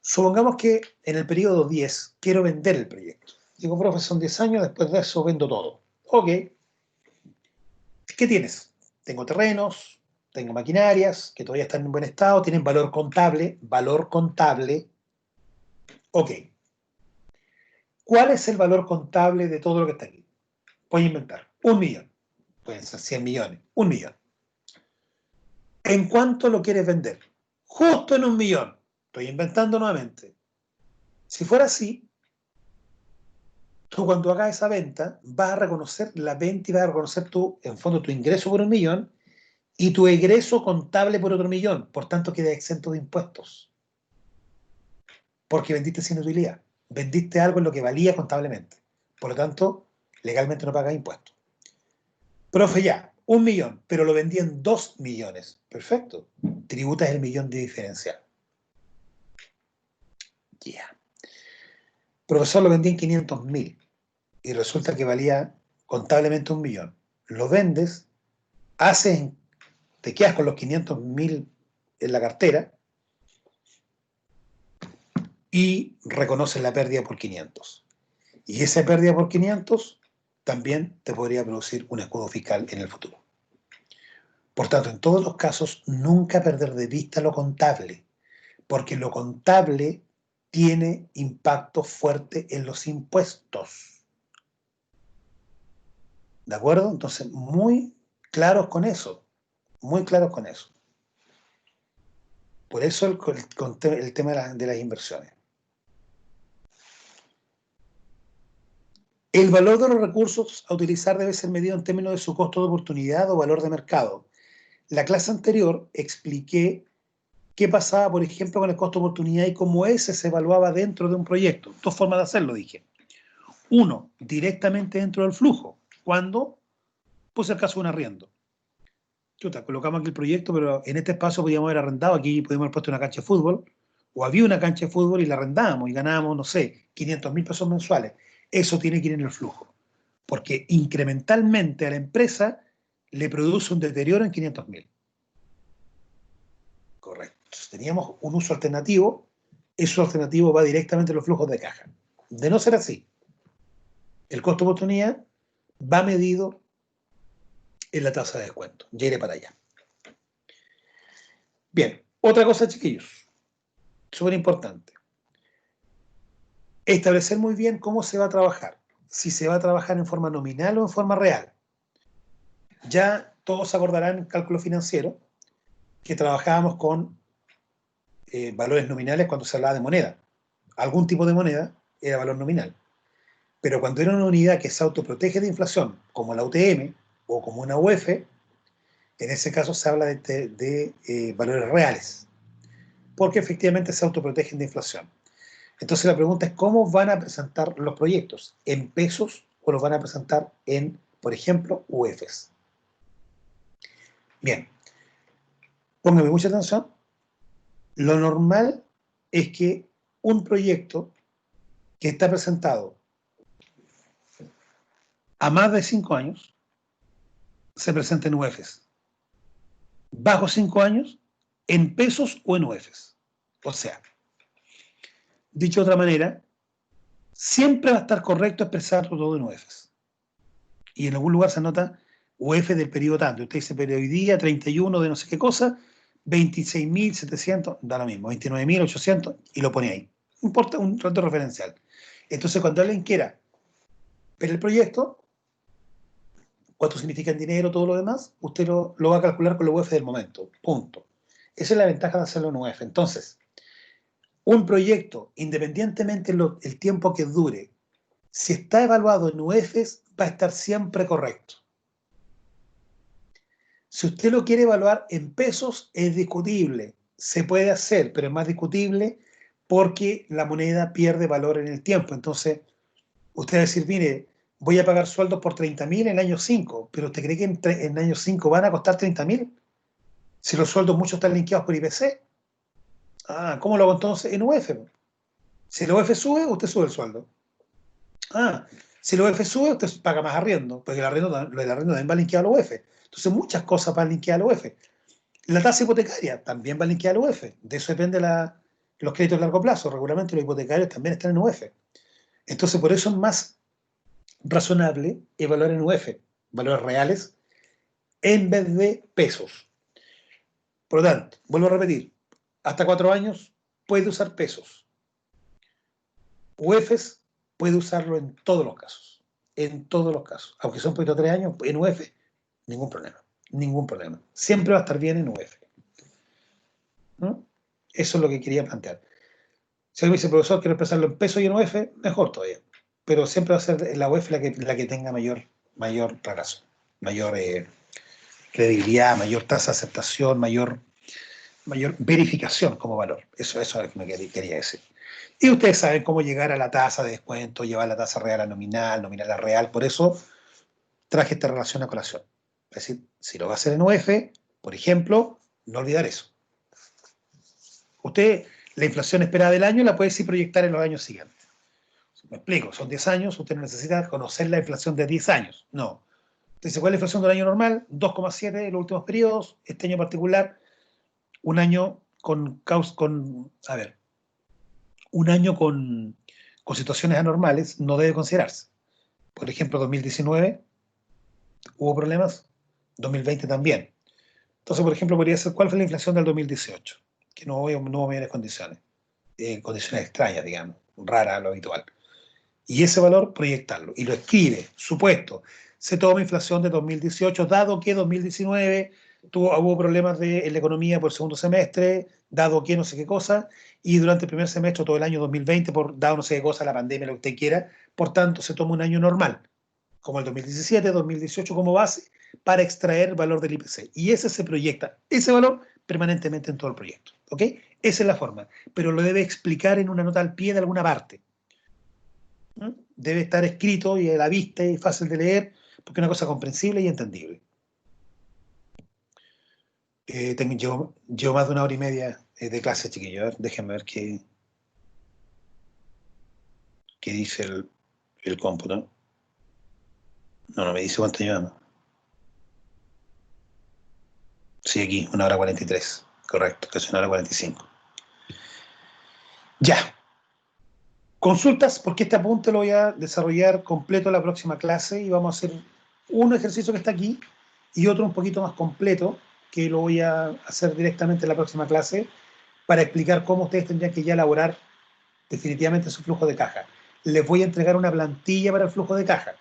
Supongamos que en el periodo 10 quiero vender el proyecto. Digo, profe, son 10 años, después de eso vendo todo. Ok. ¿Qué tienes? Tengo terrenos, tengo maquinarias que todavía están en buen estado, tienen valor contable. Valor contable. Ok. ¿Cuál es el valor contable de todo lo que está aquí? Voy a inventar. 1 millón. Pueden ser 100 millones. 1 millón. ¿En cuánto lo quieres vender? Justo en 1 millón. Estoy inventando nuevamente. Si fuera así, tú cuando hagas esa venta vas a reconocer la venta y vas a reconocer en fondo tu ingreso por 1 millón y tu egreso contable por otro millón. Por tanto, queda exento de impuestos. Porque vendiste sin utilidad. Vendiste algo en lo que valía contablemente. Por lo tanto, legalmente no pagas impuestos. Profe, ya, 1 millón, pero lo vendí en 2 millones. Perfecto. Tributas el millón de diferencial. Ya. Yeah. Profesor, lo vendí en 500.000 y resulta que valía contablemente 1 millón. Lo vendes, te quedas con los 500.000 en la cartera y reconoces la pérdida por 500. Y esa pérdida por 500 también te podría producir un escudo fiscal en el futuro. Por tanto, en todos los casos, nunca perder de vista lo contable, porque lo contable tiene impacto fuerte en los impuestos. ¿De acuerdo? Entonces, muy claros con eso, muy claros con eso. Por eso el tema de las inversiones. El valor de los recursos a utilizar debe ser medido en términos de su costo de oportunidad o valor de mercado. La clase anterior expliqué qué pasaba, por ejemplo, con el costo de oportunidad y cómo ese se evaluaba dentro de un proyecto. Dos formas de hacerlo, dije. Uno, directamente dentro del flujo, cuando puse el caso de un arriendo. Chuta, colocamos aquí el proyecto, pero en este espacio podíamos haber arrendado, aquí podíamos haber puesto una cancha de fútbol, o había una cancha de fútbol y la arrendábamos y ganábamos, no sé, 500.000 pesos mensuales. Eso tiene que ir en el flujo, porque incrementalmente a la empresa le produce un deterioro en 500.000. Correcto. Entonces, teníamos un uso alternativo, ese uso alternativo va directamente a los flujos de caja. De no ser así, el costo de oportunidad va medido en la tasa de descuento. Ya iré para allá. Bien, otra cosa, chiquillos, súper importante. Establecer muy bien cómo se va a trabajar. Si se va a trabajar en forma nominal o en forma real. Ya todos acordarán en cálculo financiero que trabajábamos con valores nominales cuando se hablaba de moneda. Algún tipo de moneda era valor nominal. Pero cuando era una unidad que se autoprotege de inflación, como la UTM o como una UF, en ese caso se habla de valores reales, porque efectivamente se autoprotegen de inflación. Entonces la pregunta es, ¿cómo van a presentar los proyectos? ¿En pesos o los van a presentar en, por ejemplo, UFs? Bien, póngame mucha atención. Lo normal es que un proyecto que está presentado a más de 5 años se presente en UFs. Bajo 5 años, en pesos o en UFs. O sea, dicho de otra manera, siempre va a estar correcto expresarlo todo en UFs. Y en algún lugar se anota UF del periodo tanto. Usted dice, pero hoy día, 31 de no sé qué cosa, 26.700, da lo mismo, 29.800, y lo pone ahí. Importa un rato referencial. Entonces, cuando alguien quiera ver el proyecto, cuánto significa en dinero, todo lo demás, usted lo va a calcular con la UF del momento. Punto. Esa es la ventaja de hacerlo en UF. Entonces, un proyecto, independientemente el tiempo que dure, si está evaluado en UFs, va a estar siempre correcto. Si usted lo quiere evaluar en pesos, es discutible. Se puede hacer, pero es más discutible porque la moneda pierde valor en el tiempo. Entonces, usted va a decir, mire, voy a pagar sueldos por 30.000 en el año 5, pero ¿usted cree que en el año 5 van a costar 30.000? Si los sueldos muchos están linkeados por IPC. Ah, ¿cómo lo hago entonces? En UF. Si la UF sube, usted sube el sueldo. Ah, si la UF sube, usted paga más arriendo, porque el arriendo también va linkeado a la UF. Entonces, muchas cosas van linkeadas a la UF. La tasa hipotecaria también va linkeada a la UF. De eso depende los créditos a largo plazo. Regularmente los hipotecarios también están en UF. Entonces, por eso es más razonable evaluar en UF, valores reales, en vez de pesos. Por lo tanto, vuelvo a repetir, hasta 4 años puede usar pesos. UFs puede usarlo en todos los casos. En todos los casos. Aunque son poquito 3 años, en UF, ningún problema. Ningún problema. Siempre va a estar bien en UF. ¿No? Eso es lo que quería plantear. Si alguien me dice, profesor, quiero expresarlo en pesos y en UF, mejor todavía. Pero siempre va a ser la UF la que tenga mayor razón, mayor credibilidad, mayor tasa de aceptación, mayor verificación como valor. Eso es lo que me quería decir. Y ustedes saben cómo llegar a la tasa de descuento, llevar la tasa real a nominal, nominal a real. Por eso traje esta relación a colación. Es decir, si lo va a hacer en UF, por ejemplo, no olvidar eso. Usted, la inflación esperada del año la puede sí proyectar en los años siguientes. Me explico, son 10 años, usted no necesita conocer la inflación de 10 años. No. Entonces, ¿cuál es la inflación del año normal? 2,7 en los últimos periodos. Este año en particular, un año un año con situaciones anormales no debe considerarse. Por ejemplo, 2019 hubo problemas, 2020 también. Entonces, por ejemplo, podría ser, ¿cuál fue la inflación del 2018? Que no hubo mayores condiciones, condiciones extrañas, digamos, raras a lo habitual. Y ese valor proyectarlo, y lo escribe, supuesto, se toma inflación de 2018, dado que 2019 hubo problemas en la economía por el segundo semestre, dado que no sé qué cosa, y durante el primer semestre, todo el año 2020, dado no sé qué cosa, la pandemia, lo que usted quiera, por tanto, se toma un año normal, como el 2017, 2018 como base, para extraer el valor del IPC. Y ese se proyecta, ese valor, permanentemente en todo el proyecto. ¿Ok? Esa es la forma. Pero lo debe explicar en una nota al pie de alguna parte. Debe estar escrito y a la vista y fácil de leer, porque es una cosa comprensible y entendible. Llevo más de 1 hora y media de clase, chiquillos. A ver, déjenme ver qué dice el cómputo. No me dice cuánto llevamos. Sí, aquí, 1 hora 43. Correcto, casi 1 hora 45. Ya. Consultas, porque este apunte lo voy a desarrollar completo en la próxima clase y vamos a hacer un ejercicio que está aquí y otro un poquito más completo que lo voy a hacer directamente en la próxima clase para explicar cómo ustedes tendrían que ya elaborar definitivamente su flujo de caja. Les voy a entregar una plantilla para el flujo de caja.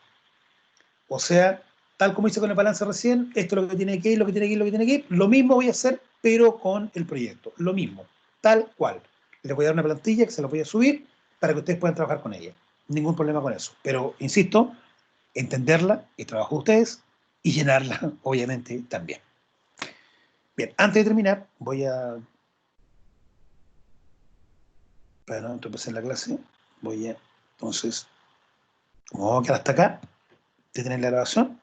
O sea, tal como hice con el balance recién, esto es lo que tiene que ir, lo que tiene que ir, lo que tiene que ir. Lo mismo voy a hacer, pero con el proyecto. Lo mismo, tal cual. Les voy a dar una plantilla que se la voy a subir para que ustedes puedan trabajar con ella. Ningún problema con eso. Pero, insisto, entenderla, el trabajo de ustedes, y llenarla, obviamente, también. Bien, antes de terminar, voy a... Para no entorpecer la clase, voy a, entonces, como vamos a quedar hasta acá, de tener la grabación,